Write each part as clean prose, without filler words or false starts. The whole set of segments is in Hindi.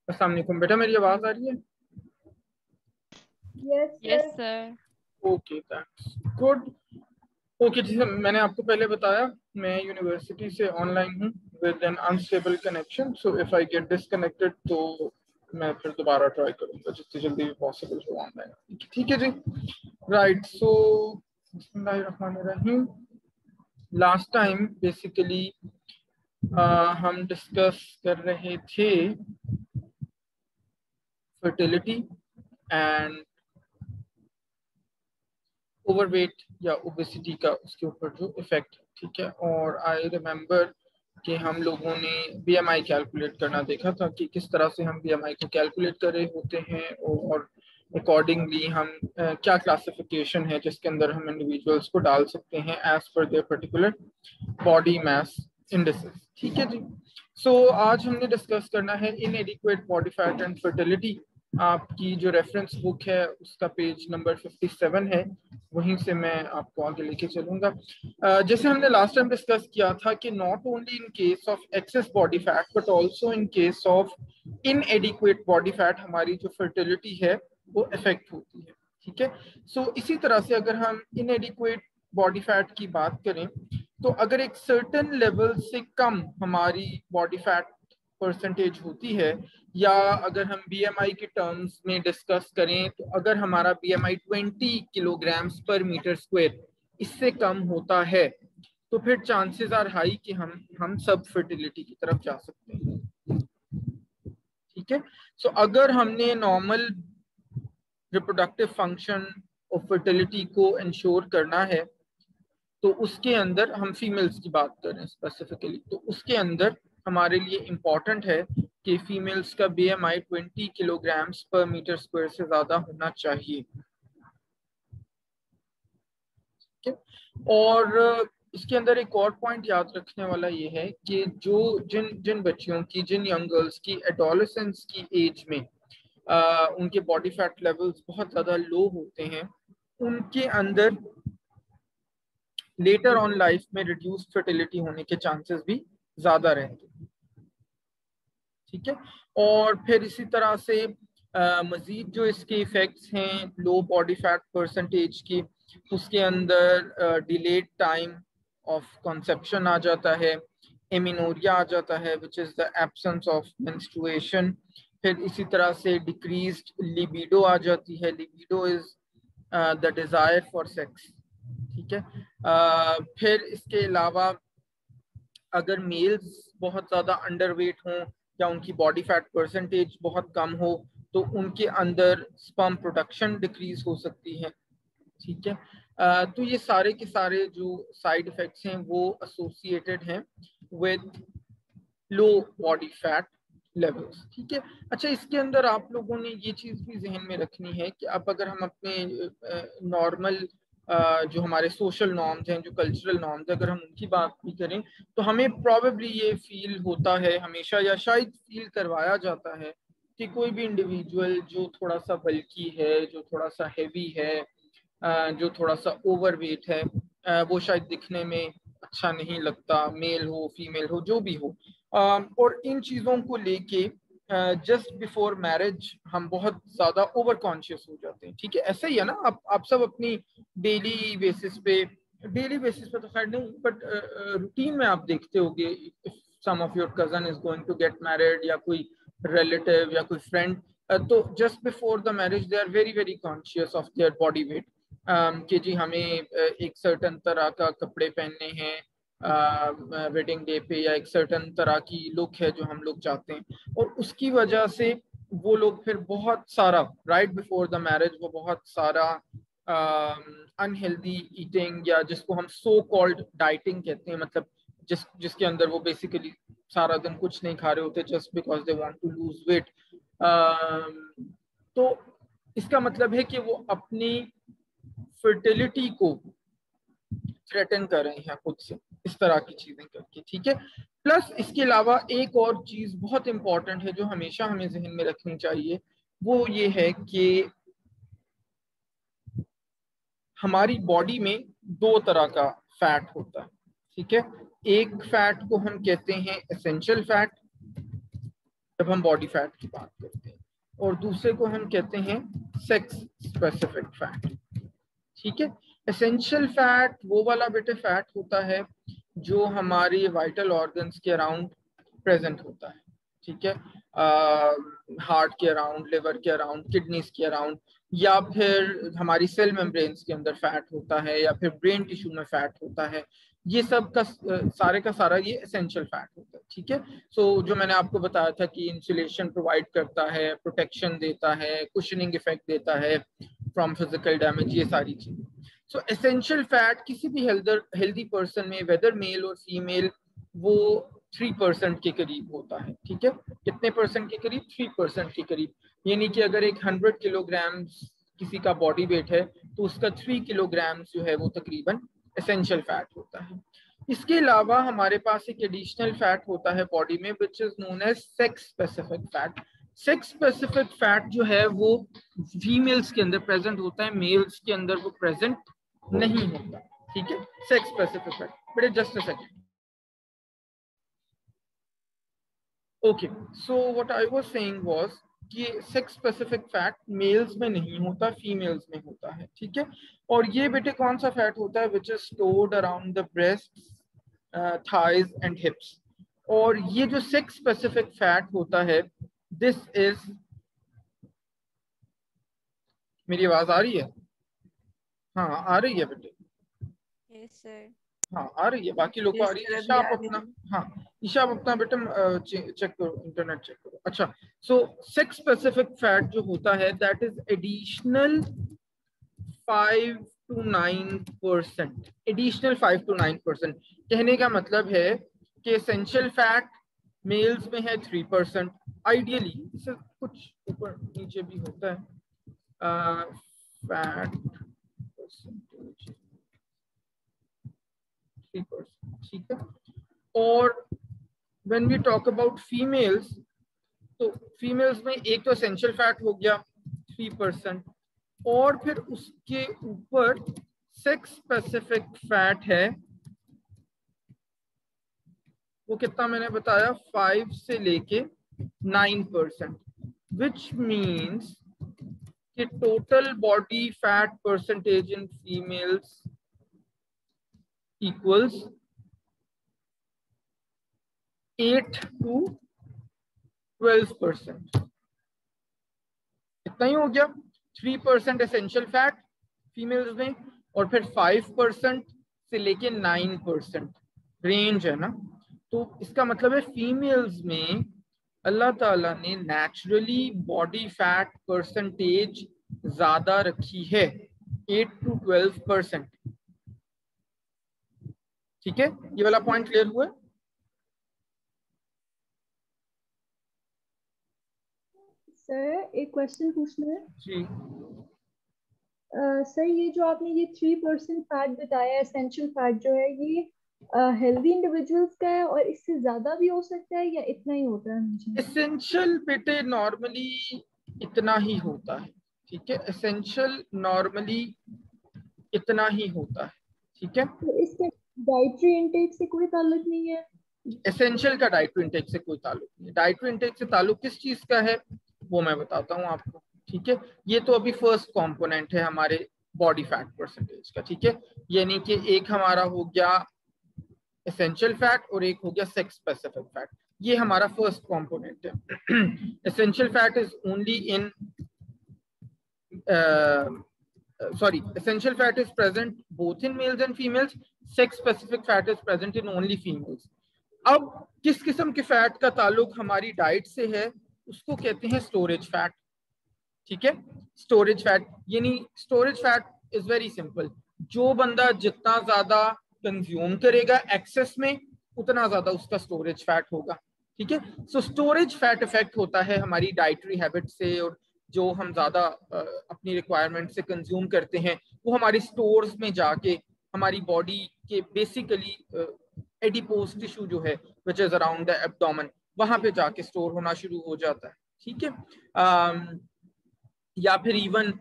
अस्सलाम वालेकुम बेटा, मेरी आवाज आ रही है? Yes yes sir. Sir. Okay, thanks, good. Okay जी, मैंने आपको पहले बताया मैं यूनिवर्सिटी से ऑनलाइन हूँ with an unstable connection, so if I get disconnected तो मैं फिर दोबारा ट्राई करूंगा जितनी जल्दी भी पॉसिबल हो ऑनलाइन। ठीक है जी, राइट। सो बिस्मिल्लाहिर्रहमानिर्रहीम। लास्ट टाइम बेसिकली हम डिस्कस कर रहे थे फर्टिलिटी एंड ओवरवेट या ओबेसिटी का उसके ऊपर जो इफेक्ट, ठीक है। और आई रिमेम्बर कि हम लोगों ने बीएमआई कैलकुलेट करना देखा था कि किस तरह से हम बीएमआई को कैलकुलेट कर रहे होते हैं और अकॉर्डिंगली हम क्या क्लासिफिकेशन है जिसके अंदर हम इंडिविजुअल्स को डाल सकते हैं एज पर their particular body mass indexes. ठीक है जी। सो आज हमने डिस्कस करना है inadequate body fat and fertility. आपकी जो रेफरेंस बुक है उसका पेज नंबर 57 है, वहीं से मैं आपको आगे लेके चलूंगा। जैसे हमने लास्ट टाइम डिस्कस किया था कि not only in case of access body fat but also in case of इनएडिक्वेट body fat हमारी जो फर्टिलिटी है वो अफेक्ट होती है। ठीक है। सो इसी तरह से अगर हम इनएडिक्वेट बॉडी फैट की बात करें तो अगर एक सर्टेन लेवल से कम हमारी बॉडी फैट परसेंटेज होती है, या अगर हम बीएमआई के टर्म्स में डिस्कस करें तो अगर हमारा बीएमआई 20 किलोग्राम्स पर मीटर स्क्वायर इससे कम होता है तो फिर चांसेस आर हाई कि हम सब फर्टिलिटी की तरफ जा सकते हैं। ठीक है। सो अगर हमने नॉर्मल रिप्रोडक्टिव फंक्शन और फर्टिलिटी को इंश्योर करना है तो उसके अंदर हम फीमेल्स की बात करें स्पेसिफिकली, तो उसके अंदर हमारे लिए इम्पॉर्टेंट है कि फीमेल्स का बीएमआई 20 किलोग्राम्स पर मीटर स्क्वायर से ज्यादा होना चाहिए। ठीक है। और इसके अंदर एक और पॉइंट याद रखने वाला ये है कि जो जिन जिन बच्चियों की, जिन यंग गर्ल्स की एडोलेसेंस की एज में उनके बॉडी फैट लेवल्स बहुत ज्यादा लो होते हैं, उनके अंदर लेटर ऑन लाइफ में रिड्यूस फर्टिलिटी होने के चांसेस भी ज्यादा रहते हैं। ठीक है। और फिर इसी तरह से मजीद जो इसके इफेक्ट्स हैं लो बॉडी फैट परसेंटेज की, उसके अंदर डिलेड टाइम ऑफ कंसेप्शन आ जाता है, एमिनोरिया आ जाता है which is the absence of menstruation. फिर इसी तरह से डिक्रीज्ड लिबिडो आ जाती है। Libido is the desire for sex. ठीक है। फिर इसके अलावा अगर मेल्स बहुत ज्यादा अंडरवेट हों या उनकी बॉडी फैट परसेंटेज बहुत कम हो तो उनके अंदर स्पर्म प्रोडक्शन डिक्रीज हो सकती है। ठीक है। तो ये सारे के सारे जो साइड इफेक्ट्स हैं वो एसोसिएटेड हैं with low body fat levels. ठीक है। अच्छा, इसके अंदर आप लोगों ने ये चीज भी जहन में रखनी है कि अब अगर हम अपने नॉर्मल जो हमारे सोशल नॉर्म्स हैं, जो कल्चरल नॉर्म्स हैं, अगर हम उनकी बात भी करें तो हमें प्रोबेबली ये फील होता है हमेशा, या शायद फील करवाया जाता है कि कोई भी इंडिविजुअल जो थोड़ा सा बल्की है, जो थोड़ा सा हैवी है, जो थोड़ा सा ओवरवेट है, वो शायद दिखने में अच्छा नहीं लगता, मेल हो फीमेल हो जो भी हो। और इन चीज़ों को लेके जस्ट बिफोर मैरिज हम बहुत ज़्यादा ओवर कॉन्शियस हो जाते हैं। ठीक है, ऐसा ही है ना? आप सब अपनी डेली बेसिस पे, डेली बेसिस पे तो खैर नहीं बट रूटीन में आप देखते होगे, if some of your cousin is going to get married या कोई रिलेटिव या कोई फ्रेंड, तो just before the marriage they are very very conscious of their body weight, कि जी हमें एक सर्टन तरह का कपड़े पहनने हैं वेडिंग डे पे, या एक सर्टन तरह की लुक है जो हम लोग चाहते हैं, और उसकी वजह से वो लोग फिर बहुत सारा राइट बिफोर द मैरिज वो बहुत सारा अनहेल्दी ईटिंग, या जिसको हम सो कॉल्ड डाइटिंग कहते हैं, मतलब जिसके अंदर वो बेसिकली सारा दिन कुछ नहीं खा रहे होते just because they want to lose weight. तो इसका मतलब है कि वो अपनी फर्टिलिटी को थ्रेटन कर रहे हैं खुद से इस तरह की चीजें करके। ठीक है। प्लस इसके अलावा एक और चीज बहुत इंपॉर्टेंट है जो हमेशा हमें जहन में रखनी चाहिए, वो ये है कि हमारी बॉडी में दो तरह का फैट होता है। ठीक है। एक फैट को हम कहते हैं एसेंशियल फैट, जब हम बॉडी फैट की बात करते हैं, और दूसरे को हम कहते हैं सेक्स स्पेसिफिक फैट। ठीक है, एसेंशियल फैट वो वाला बेटे फैट होता है जो हमारी वाइटल ऑर्गन्स के अराउंड प्रेजेंट होता है। ठीक है, हार्ट के अराउंड, लिवर के अराउंड, किडनीज के अराउंड, या फिर हमारी सेल मेम्ब्रेन्स के अंदर फैट होता है, या फिर ब्रेन टिश्यू में फैट होता है। ये सब का सारे का सारा ये एसेंशियल फैट होता है। ठीक है, सो जो मैंने आपको बताया था कि इंसुलेशन प्रोवाइड करता है, प्रोटेक्शन देता है, कुशनिंग इफेक्ट देता है फ्रॉम फिजिकल डैमेज, ये सारी चीजें। सो एसेंशियल फैट किसी भी हेल्दी पर्सन में, वेदर मेल और फीमेल, वो 3% के करीब होता है। ठीक है, कितने परसेंट के करीब? 3% के करीब। यानी कि अगर एक 100 किलोग्राम किसी का बॉडी वेट है तो उसका 3 किलोग्राम जो है वो तकरीबन एसेंशियल फैट होता है। इसके अलावा हमारे पास एक एडिशनल फैट होता है बॉडी में, which is known as sex specific fat. Sex specific fat जो है वो फीमेल्स के अंदर प्रेजेंट होता है, मेल्स के अंदर वो प्रेजेंट नहीं होता। ठीक है, sex specific fat. But just a second. Okay, so what I was saying was कि सेक्स स्पेसिफिक फैट मेल्स में नहीं होता, फीमेल्स में होता है। ठीक है, और ये बेटे कौन सा फैट होता है? Which is stored around the breast, thighs and हिप्स। और ये जो सेक्स स्पेसिफिक फैट होता है, दिस इज, मेरी आवाज आ रही है? हाँ आ रही है बेटे? Yes sir. हाँ आ रही है, बाकी लोग को आ यस रही है? सर, ईशा अभी आप आ रही अपना, है। हाँ ईशा आप अपना बेटे चेक करो, इंटरनेट चेक करो। अच्छा, सो सेक्स स्पेसिफिक फैट जो होता है that is additional 5 to 9%। Additional 5 to 9%। कहने का मतलब है कि एसेंशियल फैट मेल्स में है 3%, आइडियली इससे कुछ ऊपर नीचे भी होता है फैट परसेंटेज 3%। ठीक है, और when we talk about females, तो फीमेल्स में एक तो एसेंशियल फैट हो गया 3%, और फिर उसके ऊपर सेक्स स्पेसिफिक फैट है, वो कितना मैंने बताया? 5 से लेके 9%, विच मीन्स कि total body fat percentage in females equals 8 to 12%। इतना ही हो गया। 3% एसेंशियल फैट फीमेल्स में, और फिर 5% से लेके 9% रेंज है ना। तो इसका मतलब है फीमेल्स में अल्लाह ताला ने नेचुरली बॉडी फैट परसेंटेज ज्यादा रखी है, 8 to 12%। ठीक है, ये वाला पॉइंट क्लियर हुआ? सर एक क्वेश्चन पूछना है। जी, सर ये जो आपने ये 3% फैट बताया, एसेंशियल फैट जो है, ये हेल्दी इंडिविजुअल्स का है और इससे ज्यादा भी हो सकता है या इतना ही होता है मुझे? एसेंशियल बेटे नॉर्मली इतना ही होता है। ठीक है, एसेंशियल नॉर्मली इतना ही होता है। ठीक है, तो इसके डाइटरी इनटेक से कोई ताल्लुक नहीं है? एसेंशियल का डाइटरी इंटेक से कोई ताल्लुक नहीं है। डाइटरी इंटेक से ताल्लुक किस चीज का है वो मैं बताता हूँ आपको। ठीक है, ये तो अभी फर्स्ट कंपोनेंट है हमारे बॉडी फैट परसेंटेज का। ठीक है, यानी कि एक हमारा हो गया एसेंशियल फैट और एक हो गया सेक्स स्पेसिफिक फैट। ये हमारा फर्स्ट कंपोनेंट है। Essential fat is only in sorry, essential fat is present both in males and females. Sex specific fat is present in only females. अब किस किस्म के फैट का ताल्लुक हमारी डाइट से है उसको कहते हैं स्टोरेज फैट। ठीक है, स्टोरेज फैट यानी storage fat is very simple, जो बंदा जितना ज्यादा कंज्यूम करेगा एक्सेस में उतना ज्यादा उसका स्टोरेज फैट होगा। ठीक है, सो स्टोरेज फैट इफेक्ट होता है हमारी डाइटरी हैबिट से, और जो हम ज्यादा अपनी रिक्वायरमेंट से कंज्यूम करते हैं वो हमारे स्टोर्स में जाके हमारी बॉडी के बेसिकली एडिपोज टिश्यू जो है which is around the abdomen, वहां पे जाके स्टोर होना शुरू हो जाता है। ठीक है, या फिर इवन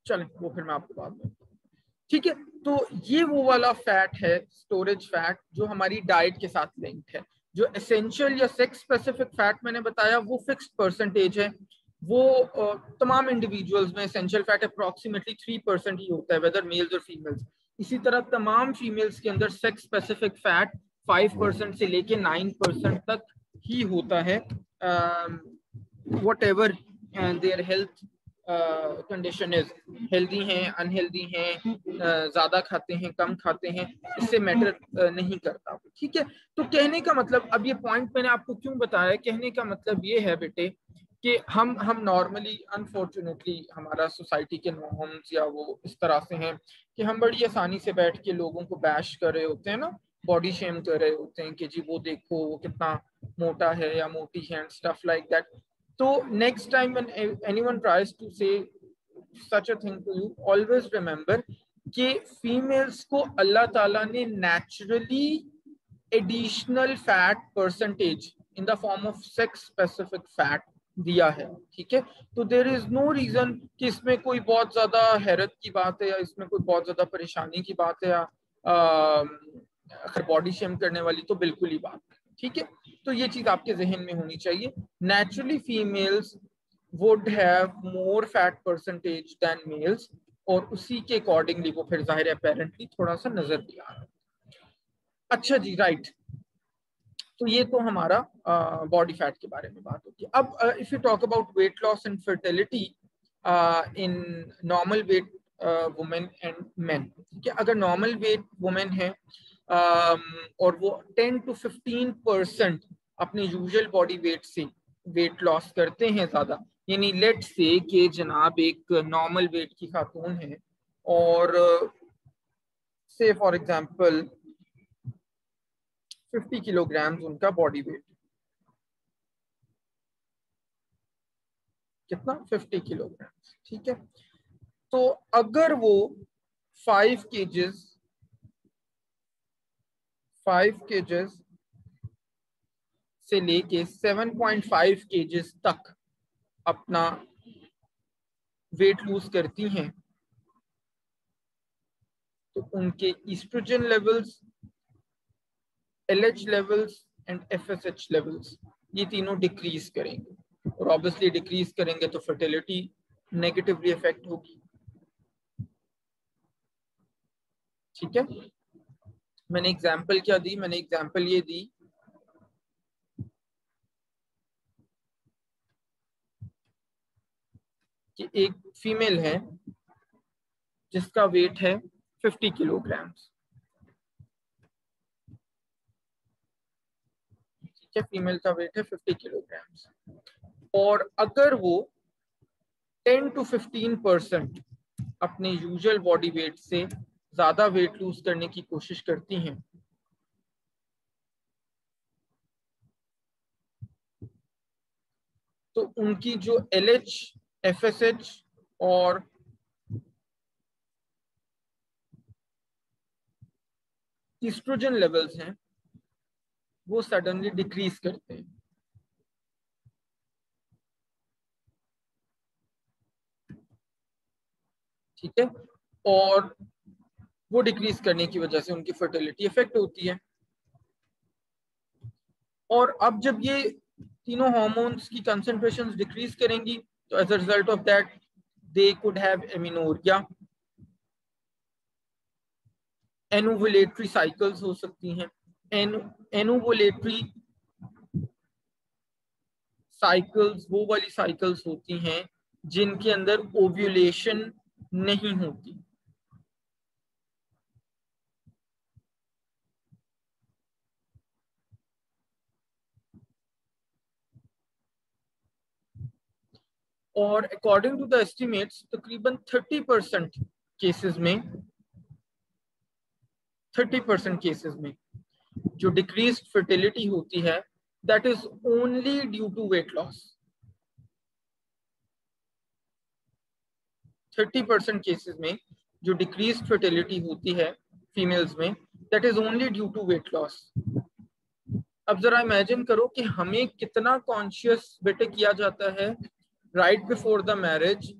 चले वो फिर मैं आपको बात में। ठीक है, तो ये वो वाला फैट है स्टोरेज फैट जो हमारी डाइट के साथ लिंक्ड है, जो एसेंशियल या सेक्स स्पेसिफिक फैट मैंने बताया वो फिक्स्ड परसेंटेज है, वो तमाम इंडिविजुअल्स में एसेंशियल फैट अप्रॉक्सीमेटली 3% ही होता है, वेदर मेल्स और फीमेल्स। इसी तरह तमाम फीमेल्स के अंदर सेक्स स्पेसिफिक फैट 5% से लेके 9% तक ही होता है, what ever their health condition is, healthy हैं, अनहेल्दी हैं, ज्यादा खाते हैं, कम खाते हैं, इससे मैटर नहीं करता। ठीक है, तो कहने का मतलब, अब ये पॉइंट मैंने आपको क्यों बताया, कहने का मतलब ये है बेटे कि हम नॉर्मली अनफॉर्चुनेटली हमारा सोसाइटी के नॉर्म्स या वो इस तरह से हैं कि हम बड़ी आसानी से बैठ के लोगों को बैश कर रहे होते हैं ना, बॉडी शेम कर रहे होते हैं कि जी वो देखो वो कितना मोटा है या मोटी है, स्टफ लाइक दैट। तो next time when anyone tries to say such a thing to you, always remember कि फीमेल्स को अल्लाह ताला ने naturally additional fat percentage in the form of sex specific fat दिया है। ठीक है, तो देर इज नो रीजन कि इसमें कोई बहुत ज्यादा हैरत की बात है या इसमें कोई बहुत ज्यादा परेशानी की बात है या बॉडी शेम करने वाली तो बिल्कुल ही बात नहीं। ठीक है, तो ये चीज आपके जहन में होनी चाहिए। Naturally females would have more fat percentage than males, और उसी के अकॉर्डिंगली वो फिर जाहिर है अपेरेंटली थोड़ा सा नजर भी आ रहा है। अच्छा जी, राइट, तो ये तो हमारा बॉडी फैट के बारे में बात होती है। अब if you talk about wait loss and fertility in normal weight women and main. ठीक है, अगर नॉर्मल वेट वुमेन है और वो 10 to 15% अपने यूजुअल बॉडी वेट से वेट लॉस करते हैं ज्यादा, यानी लेट से कि जनाब एक नॉर्मल वेट की खातून है और से फॉर एग्जांपल 50 किलोग्राम उनका बॉडी वेट, कितना 50 किलोग्राम। ठीक है, तो अगर वो 5 केजेस से लेके 7.5 केजेस तक अपना वेट लूज करती हैं, तो उनके estrogen levels, LH levels and FSH levels ये तीनों डिक्रीज करेंगे, और ऑब्वियसली डिक्रीज करेंगे तो फर्टिलिटी नेगेटिवली इफेक्ट होगी। ठीक है, मैंने एग्जांपल क्या दी, मैंने एग्जांपल ये दी कि एक फीमेल है जिसका वेट है 50 किलोग्राम। ठीक है, फीमेल का वेट है 50 किलोग्राम, और अगर वो 10 to 15% अपने यूजुअल बॉडी वेट से ज्यादा वेट लूज करने की कोशिश करती हैं, तो उनकी जो LH, FSH और ईस्ट्रोजन लेवल्स हैं वो सडनली डिक्रीज करते हैं। ठीक है, और वो डिक्रीज करने की वजह से उनकी फर्टिलिटी इफेक्ट होती है। और अब जब ये तीनों हार्मोन्स की कंसंट्रेशंस डिक्रीज करेंगी तो as a result of that they could have amenorrhea, anovulatory cycles हो सकती हैं। एनोवुलेटरी साइकिल्स वो वाली साइकिल्स होती हैं जिनके अंदर ओव्यूलेशन नहीं होती। और अकॉर्डिंग टू द एस्टिमेट्स तकरीबन 30% केसेस में 30% केसेस में जो डिक्रीज्ड फर्टिलिटी होती है that is only due to weight loss. 30% cases में जो डिक्रीज्ड फर्टिलिटी होती है फीमेल्स में that is only due to weight loss. अब जरा इमेजिन करो कि हमें कितना कॉन्शियस बेटे किया जाता है right before the marriage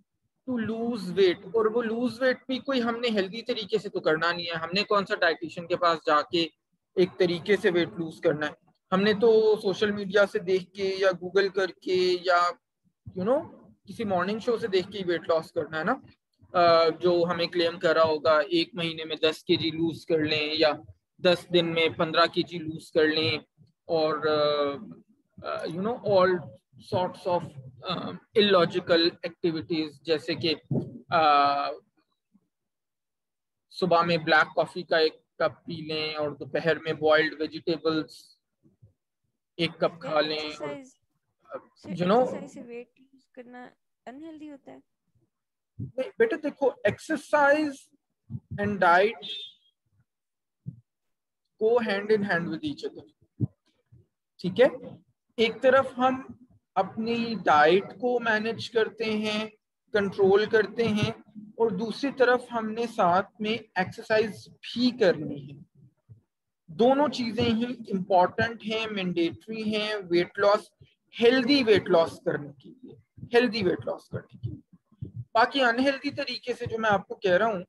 to lose weight, और वो लूज वेट भी कोई हमने हेल्दी तरीके से तो करना नहीं है, हमने कौन सा डाइटिशियन के पास जाके एक तरीके से वेट लूज करना है, हमने तो सोशल मीडिया से देख के या गूगल करके या किसी मॉर्निंग शो से देख के ही वेट लॉस करना है ना। जो हमें क्लेम कर रहा होगा 1 महीने में 10 kg लूज कर लें या 10 दिन में 15 kg लूज कर लें, और all sorts of illogical activities, जैसे कि सुबह में ब्लैक कॉफी का 1 कप पी लें और दोपहर में बॉइल्ड वेजिटेबल्स 1 कप खा लें। एक्सरसाइज से वेट लूज करना अनहेल्दी होता है? नहीं बेटे, देखो, exercise and diet go hand in hand with each other, ठीक है। एक तरफ हम अपनी डाइट को मैनेज करते हैं, कंट्रोल करते हैं, और दूसरी तरफ हमने साथ में एक्सरसाइज भी करनी है। दोनों चीजें ही इंपॉर्टेंट हैं, मैंडेटरी हैं weight loss, healthy weight loss करने के लिए, हेल्दी वेट लॉस करने के लिए। बाकी अनहेल्दी तरीके से जो मैं आपको कह रहा हूँ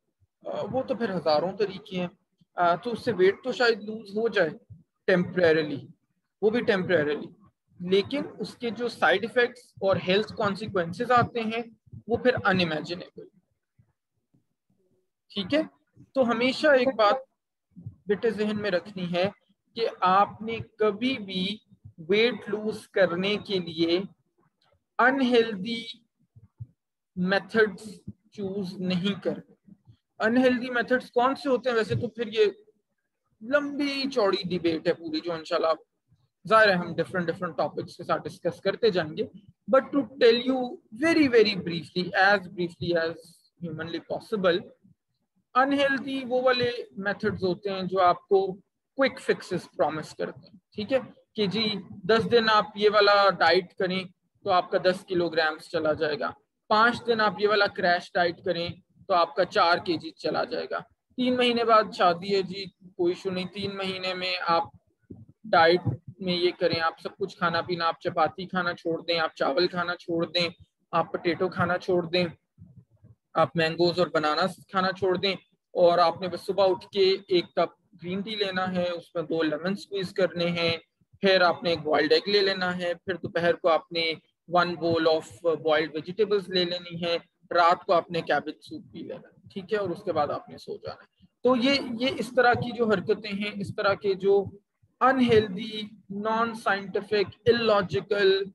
वो तो फिर हजारों तरीके हैं। तो उससे वेट तो शायद लूज हो जाए टेम्परेरली, वो भी टेम्परेरली, लेकिन उसके जो साइड इफेक्ट्स और हेल्थ कॉन्सिक्वेंसेस आते हैं वो फिर अनइमेजिनेबल, ठीक है। तो हमेशा एक बात बेटे जहन में रखनी है कि आपने कभी भी वेट लूज करने के लिए अनहेल्दी मेथड्स चूज नहीं करने। अनहेल्दी मेथड्स कौन से होते हैं? वैसे तो फिर ये लंबी चौड़ी डिबेट है पूरी, जो इंशाल्लाह जाहिर है हम डिफरेंट टॉपिक्स के साथ डिस्कस करते जाएंगे। But to tell you very very briefly as humanly possible, unhealthy वो वाले मेथड्स होते हैं जो आपको क्विक फिक्सेस प्रॉमिस करते हैं, ठीक है, कि जी 10 दिन आप ये वाला डाइट करें तो आपका 10 किलोग्राम चला जाएगा, 5 दिन आप ये वाला क्रैश डाइट करें तो आपका 4 kg चला जाएगा, 3 महीने बाद शादी है जी, कोई इशू नहीं, 3 महीने में आप डाइट में ये करें, आप सब कुछ खाना पीना, आप चपाती खाना छोड़ दें, आप चावल खाना छोड़ दें, आप पोटैटो खाना छोड़ दें, आप मैंगोज और बनाना खाना छोड़ दें, और आपने बस सुबह उठ के 1 कप ग्रीन टी लेना है, उसमें 2 लेमन स्क्वीज करने हैं, फिर आपने एक बॉइल्ड एग ले लेना है, फिर दोपहर को आपने 1 bowl ऑफ बॉइल्ड वेजिटेबल्स ले लेनी है, रात को आपने कैबेज सूप पी लेना है, ठीक है, और उसके बाद आपने सो जाना है। तो ये इस तरह की जो हरकतें हैं, इस तरह के जो unhealthy, non scientific, illogical,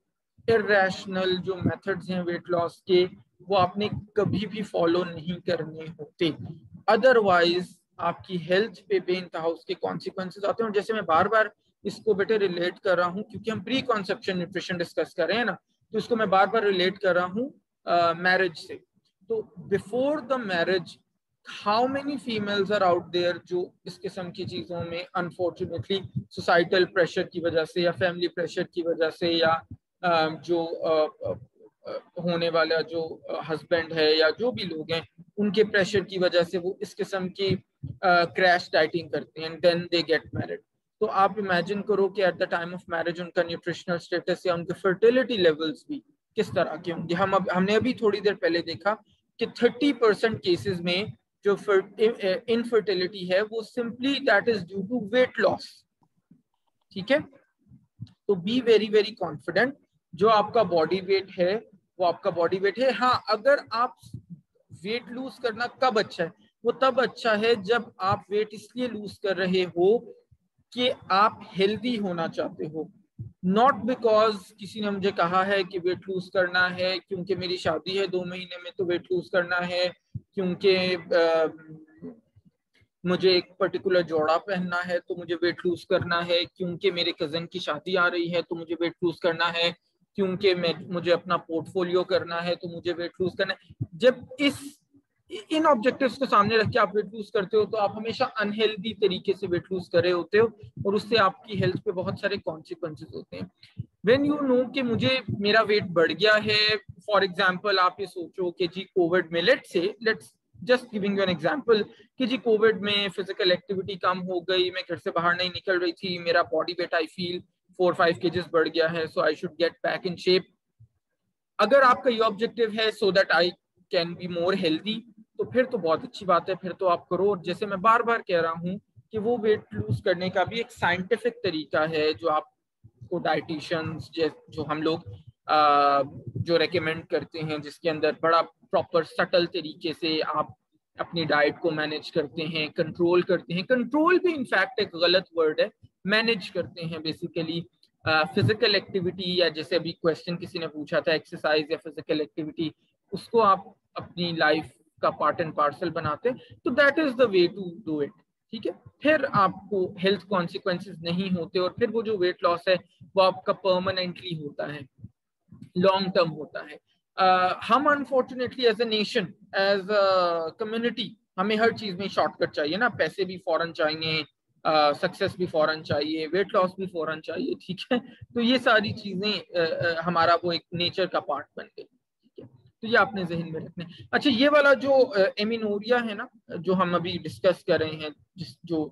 irrational जो मेथड्स हैं वेट लॉस के, वो आपने कभी भी फॉलो नहीं करने होते। अदरवाइज आपकी हेल्थ पे बेइंतहा उसके कॉन्सिक्वेंसेस आते हैं। और जैसे मैं बार बार इसको बेटे रिलेट कर रहा हूँ, क्योंकि हम प्री कॉन्सेप्शन न्यूट्रिशन डिस्कस कर रहे हैं ना, तो इसको मैं बार बार रिलेट कर रहा हूँ मैरिज से। तो before the marriage how many females are out there जो इस किस्म की चीजों में अनफॉर्चुनेटली सोसाइटल प्रेशर की वजह से या फैमिली प्रेशर की वजह से या जो होने वाला जो हस्बैंड है या जो भी लोग हैं उनके प्रेशर की वजह से वो इस किस्म की क्रैश डाइटिंग करते हैं, देन दे गेट मैरिड। तो आप इमेजिन करो कि at the time of marriage उनका न्यूट्रिशनल स्टेटस या उनके फर्टिलिटी लेवल्स भी किस तरह के होंगे। हमने अभी थोड़ी देर पहले देखा कि 30% केसेस में जो इनफर्टिलिटी है वो simply that is due to weight loss, ठीक है। तो बी वेरी वेरी कॉन्फिडेंट, जो आपका बॉडी वेट है वो आपका बॉडी वेट है। हाँ, अगर आप वेट लूज करना कब अच्छा है, वो तब अच्छा है जब आप वेट इसलिए लूज कर रहे हो कि आप हेल्दी होना चाहते हो, नॉट बिकॉज किसी ने मुझे कहा है कि वेट लूज करना है क्योंकि मेरी शादी है 2 महीने में तो वेट लूज करना है, क्योंकि मुझे एक पर्टिकुलर जोड़ा पहनना है तो मुझे वेट लूज करना है, क्योंकि मेरे कजन की शादी आ रही है तो मुझे वेट लूज करना है, क्योंकि मुझे अपना पोर्टफोलियो करना है तो मुझे वेट लूज करना है। जब इन ऑब्जेक्टिव्स को सामने रख के आप वेट लूज करते हो तो आप हमेशा अनहेल्दी तरीके से वेट लूज कर रहे होते हो, और उससे आपकी हेल्थ पे बहुत सारे कॉन्सिक्वेंसेस होते हैं। व्हेन यू नो कि मुझे मेरा वेट बढ़ गया है, फॉर एग्जाम्पल आप ये सोचो कि जी कोविड में let's just giving you an example कि जी कोविड में फिजिकल एक्टिविटी कम हो गई, मैं घर से बाहर नहीं निकल रही थी, मेरा body weight I feel 4-5 kgs बढ़ गया है, so I should get back in shape. अगर आपका ये ऑब्जेक्टिव है so that I can be more healthy, तो फिर तो बहुत अच्छी बात है, फिर तो आप करो। जैसे मैं बार बार कह रहा हूँ कि वो वेट लूज करने का भी एक साइंटिफिक तरीका है जो आप आपको डाइटिशियंस जो हम लोग जो रेकमेंड करते हैं, जिसके अंदर बड़ा प्रॉपर सटल तरीके से आप अपनी डाइट को मैनेज करते हैं, कंट्रोल करते हैं। कंट्रोल भी इनफैक्ट एक गलत वर्ड है, मैनेज करते हैं बेसिकली फिजिकल एक्टिविटी, या जैसे अभी क्वेश्चन किसी ने पूछा था एक्सरसाइज या फिजिकल एक्टिविटी, उसको आप अपनी लाइफ का पार्ट एंड पार्सल बनाते हैं, तो that is the way to do it. ठीक है, फिर आपको हेल्थ कॉन्सिक्वेंसेस नहीं होते, और फिर वो जो वेट लॉस है वो आपका परमानेंटली होता है, लॉन्ग टर्म होता है। हम unfortunately as a nation, as a community, हमें हर चीज में शॉर्टकट चाहिए ना, पैसे भी फौरन चाहिए, सक्सेस भी फौरन चाहिए, वेट लॉस भी फौरन चाहिए। ठीक है, तो ये सारी चीजें हमारा वो एक नेचर का पार्ट बन गई। ठीक है, तो ये आपने जहन में रखना है। अच्छा, ये वाला जो एमिनोरिया है ना, जो हम अभी डिस्कस कर रहे हैं, जो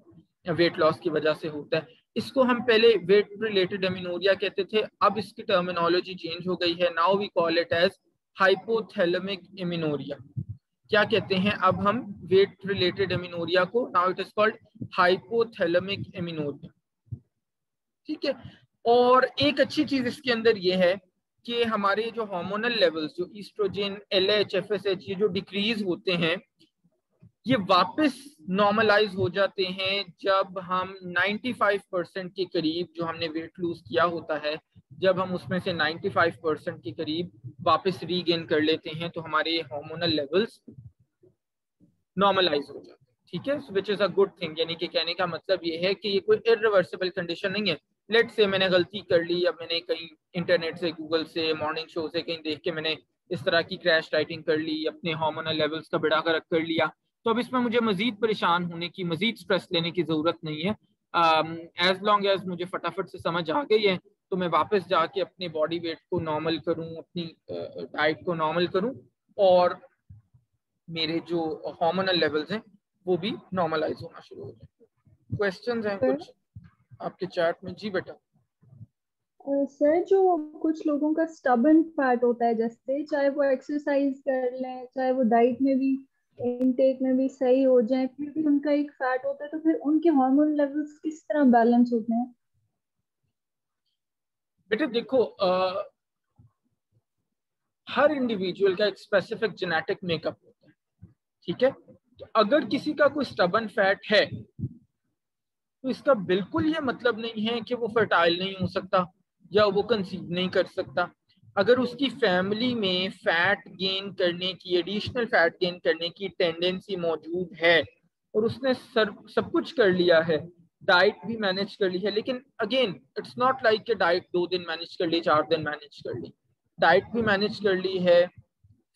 वेट लॉस की वजह से होता है, इसको हम पहले वेट रिलेटेड एमिनोरिया कहते थे, अब इसकी टर्मिनोलॉजी चेंज हो गई है, now we call it as hypothalamic amenorrhea. क्या कहते हैं अब हम वेट रिलेटेड एमिनोरिया को, now it is called hypothalamic amenorrhea. ठीक है, और एक अच्छी चीज इसके अंदर ये है कि हमारे जो हार्मोनल लेवल्स, जो ईस्ट्रोजन, LH, FSH, ये जो डिक्रीज होते हैं, ये वापस नॉर्मलाइज हो जाते हैं जब हम 95% के करीब, जो हमने वेट लूज किया होता है, जब हम उसमें से 95% के करीब वापस रीगेन कर लेते हैं, तो हमारे हार्मोनल लेवल्स नॉर्मलाइज हो जाते हैं। ठीक है, which is a good thing. यानी कि कहने का मतलब ये है कि ये कोई इरिवर्सिबल कंडीशन नहीं है। लेट से मैंने गलती कर ली, अब मैंने कहीं इंटरनेट से, गूगल से, मॉर्निंग शो से कहीं देख के मैंने इस तरह की क्रैश डाइटिंग कर ली, अपने हार्मोनल लेवल्स का बेड़ा गर्क कर लिया, तो अब इसमें मुझे मजीद परेशान होने की, मजीद स्ट्रेस लेने की जरूरत नहीं है। एज लॉन्ग एज मुझे फटाफट से समझ आ गई है, तो मैं वापस जाके अपने बॉडी वेट को नॉर्मल करूं, अपनी डाइट को नॉर्मल करूं, और मेरे जो हार्मोनल लेवल्स हैं वो भी नॉर्मलाइज होना शुरू हो जाए। क्वेश्चंस हैं कुछ आपके चैट में? जी बेटा। सर, जो कुछ लोगों का स्टबन फैट होता है, जैसे चाहे वो एक्सरसाइज कर लें, चाहे वो डाइट में भी, इनटेक में भी सही हो जाए, फिर भी उनका एक फैट होता है, तो फिर उनके हार्मोन लेवल्स किस तरह बैलेंस होते हैं? बेटे देखो, हर इंडिविजुअल का एक स्पेसिफिक जेनेटिक मेकअप होता है। ठीक है, तो अगर किसी का कोई स्टबन फैट है, तो इसका बिल्कुल ये मतलब नहीं है कि वो फर्टाइल नहीं हो सकता या वो कंसीव नहीं कर सकता। अगर उसकी फैमिली में फैट गेन करने की, एडिशनल फैट गेन करने की टेंडेंसी मौजूद है, और उसने सब कुछ कर लिया है, डाइट भी मैनेज कर ली है, लेकिन अगेन इट्स नॉट लाइक कि डाइट 2 दिन मैनेज कर ली, 4 दिन मैनेज कर ली, डाइट भी मैनेज कर ली है,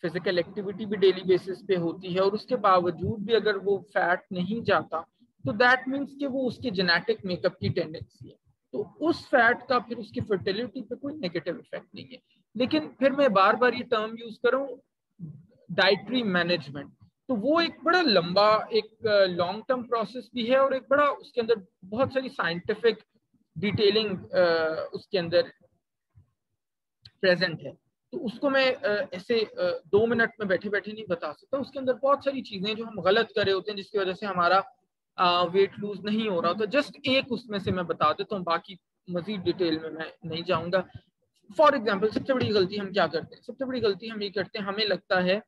फिजिकल एक्टिविटी भी डेली बेसिस पे होती है, और उसके बावजूद भी अगर वो फैट नहीं जाता, तो दैट मीन्स कि वो उसके जेनेटिक मेकअप की टेंडेंसी है, तो उस फैट का फिर उसकी फर्टिलिटी पे कोई नेगेटिव इफेक्ट नहीं है। लेकिन फिर मैं बार बार ये टर्म यूज करूं, डाइटरी मैनेजमेंट, तो वो एक बड़ा लंबा, एक लॉन्ग टर्म प्रोसेस भी है, और एक बड़ा उसके अंदर बहुत सारी साइंटिफिक डिटेलिंग उसके अंदर प्रेजेंट है। तो उसको मैं ऐसे 2 मिनट में बैठे बैठे नहीं बता सकता। उसके अंदर बहुत सारी चीजें जो हम गलत कर रहे होते हैं, जिसकी वजह से हमारा वेट लूज नहीं हो रहा। तो जस्ट एक उसमें से मैं बता देता हूँ, बाकी मजीद डिटेल में मैं नहीं जाऊंगा। फॉर एग्जाम्पल, सबसे बड़ी गलती हम क्या करते हैं? सबसे बड़ी गलती हम ये करते हैं, हमें लगता है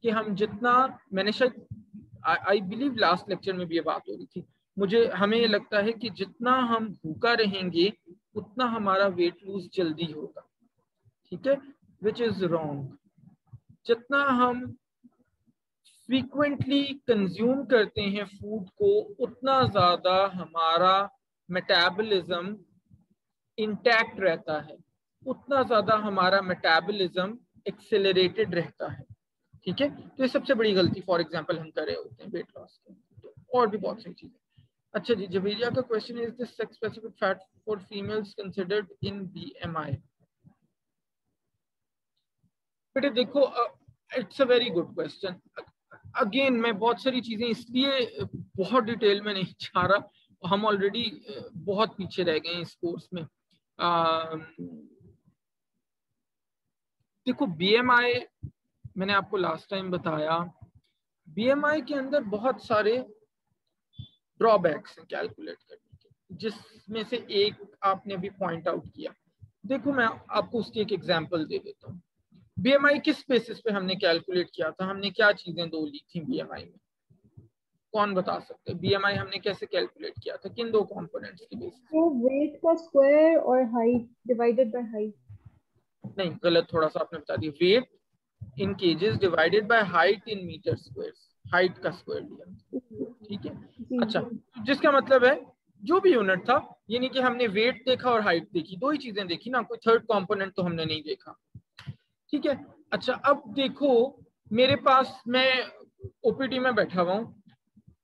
कि हम जितना, मैंने शायद आई बिलीव लास्ट लेक्चर में भी ये बात हो रही थी, हमें ये लगता है कि जितना हम भूखा रहेंगे उतना हमारा वेट लूज जल्दी होगा। ठीक है, विच इज रॉन्ग। जितना हम फ्रीक्वेंटली कंज्यूम करते हैं फूड को, उतना ज्यादा हमारा मेटाबॉलिज्म इंटैक्ट रहता है, उतना ज्यादा हमारा मेटाबॉलिज्म एक्सेलरेटेड रहता है। ठीक है, तो ये सबसे बड़ी गलती फॉर एग्जांपल हम कर रहे होते हैं वेट लॉस के। तो और भी बहुत सारी चीजें। अच्छा जी, जबेरिया का question is this sex specific fat for females considered in BMI? बेटे देखो, it's a very good question. Again मैं बहुत सारी चीजें इसलिए बहुत डिटेल में नहीं जा रहा, हम ऑलरेडी बहुत पीछे रह गए इस कोर्स में। देखो, BMI मैंने आपको लास्ट टाइम बताया, BMI के अंदर बहुत सारे ड्रॉबैक्स हैं कैलकुलेट करने के, जिसमें से एक आपने भी पॉइंट आउट किया देखो मैं आपको उसकी एक एग्जांपल दे देता हूँ। बीएमआई किस बेसिस पे हमने कैलकुलेट किया था, हमने क्या चीजें दो ली थी बीएमआई में, कौन बता सकते हैं? बीएमआई हमने कैसे कैलकुलेट किया था, किन दो कंपोनेंट्स की बेसिस? तो वेट का स्क्वायर और हाइट डिवाइडेड बाय हाइट। नहीं, गलत थोड़ा सा आपने बता दिया। Weight in kgs divided by height in metre square, height का स्क्वायर लिया, ठीक है। जी अच्छा, जी। जिसका मतलब है जो भी यूनिट था, यानी कि हमने वेट देखा और हाइट देखी, दो ही चीजें देखी ना, कोई थर्ड कंपोनेंट तो हमने नहीं देखा, ठीक है। अच्छा, अब देखो मेरे पास, मैं ओपीडी में बैठा हुआ हूँ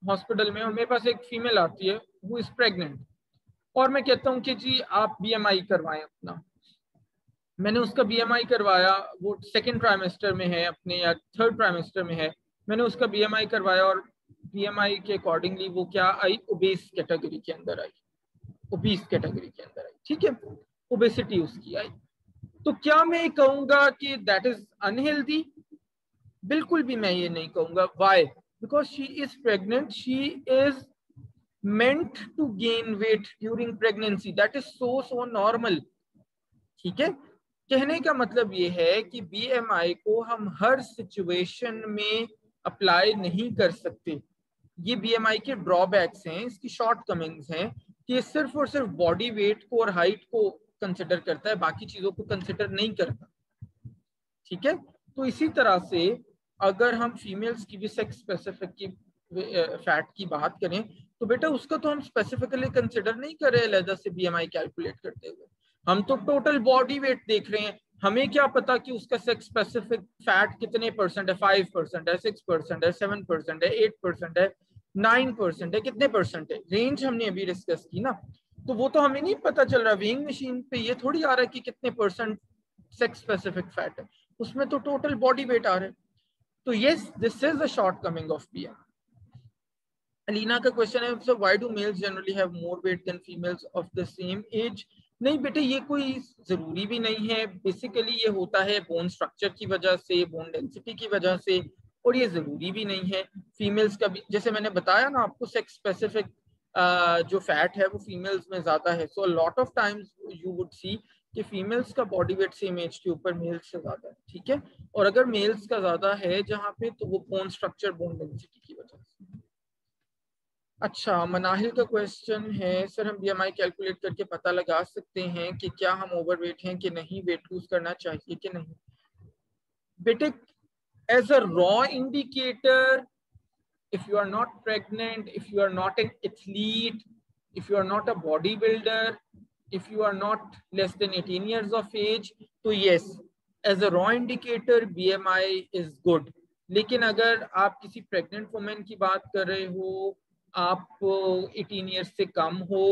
हॉस्पिटल में, और मेरे पास एक फीमेल आती है, वो इज प्रेग्नेंट, और मैं कहता हूँ कि जी आप बीएमआई करवाएं अपना। मैंने उसका बीएमआई करवाया, वो सेकंड ट्राइमेस्टर में है अपने या थर्ड ट्राइमेस्टर में है, मैंने उसका बीएमआई करवाया और बीएमआई के अकॉर्डिंगली वो क्या आई, ओबेस कैटेगरी के अंदर आई, ओबीस कैटेगरी के अंदर आई, ठीक है, ओबेसिटी उसकी आई। तो क्या मैं कहूंगा कि दैट इज अनहेल्दी? बिल्कुल भी मैं ये नहीं कहूंगा। Why? Because she is pregnant, she is meant to gain weight during pregnancy, that is so normal, ठीक है। कहने का मतलब ये है कि बीएमआई को हम हर सिचुएशन में अप्लाई नहीं कर सकते। ये बीएमआई के ड्रॉबैक्स हैं, इसकी शॉर्ट कमिंग्स हैं कि ये सिर्फ और सिर्फ बॉडी वेट को और हाइट को कंसिडर करता है, बाकी चीजों को कंसिडर नहीं करता, ठीक है। तो इसी तरह से अगर हम फीमेल्स की भी सेक्स स्पेसिफिक की फैट की बात करें, तो बेटा उसका तो हम स्पेसिफिकली कंसिडर नहीं कर रहे अलग से बीएमआई कैलकुलेट करते हुए, हम तो टोटल बॉडी वेट देख रहे हैं। हमें क्या पता कि उसका सेक्स स्पेसिफिक फैट कितने परसेंट है, 5% है, 6% है, 7% है, 8% है, 9% है, कितने परसेंट है, रेंज हमने अभी डिस्कस की ना। तो वो तो हमें नहीं पता चल रहा, वेइंग मशीन पे ये थोड़ी आ रहा है कि कितने परसेंट सेक्स स्पेसिफिक फैट है, उसमें तो टोटल बॉडी वेट आ रहा है। तो yes, this is the shortcoming of BM. Alina का क्वेश्चन है, so why do males generally have more weight than females of the same age? नहीं बेटे, ये कोई जरूरी भी नहीं है, बेसिकली ये होता है बोन स्ट्रक्चर की वजह से, बोन डेंसिटी की वजह से, और ये जरूरी भी नहीं है। फीमेल्स का भी, जैसे मैंने बताया ना आपको, सेक्स स्पेसिफिक जो फैट है वो फीमेल्स में ज्यादा है, so lot of times you would see कि फीमेल्स का बॉडी वेट सेम एज के ऊपर मेल्स से ज्यादा है, ठीक है। और अगर मेल्स का ज्यादा है जहाँ पे, तो वो बोन स्ट्रक्चर, बोन डेंसिटी की वजह से। अच्छा, मनाहिल का क्वेश्चन है, सर हम बीएमआई कैलकुलेट करके पता लगा सकते हैं कि क्या हम ओवरवेट हैं कि नहीं, वेट लूज करना चाहिए कि नहीं? बेटे, as a raw indicator, if you are not pregnant, if you are not an athlete, if you are not a bodybuilder, if you are not less than 18 years of age, तो yes, as a raw indicator BMI is good. लेकिन अगर आप किसी प्रेग्नेंट वुमेन की बात कर रहे हो, आप 18 ईयर्स से कम हो,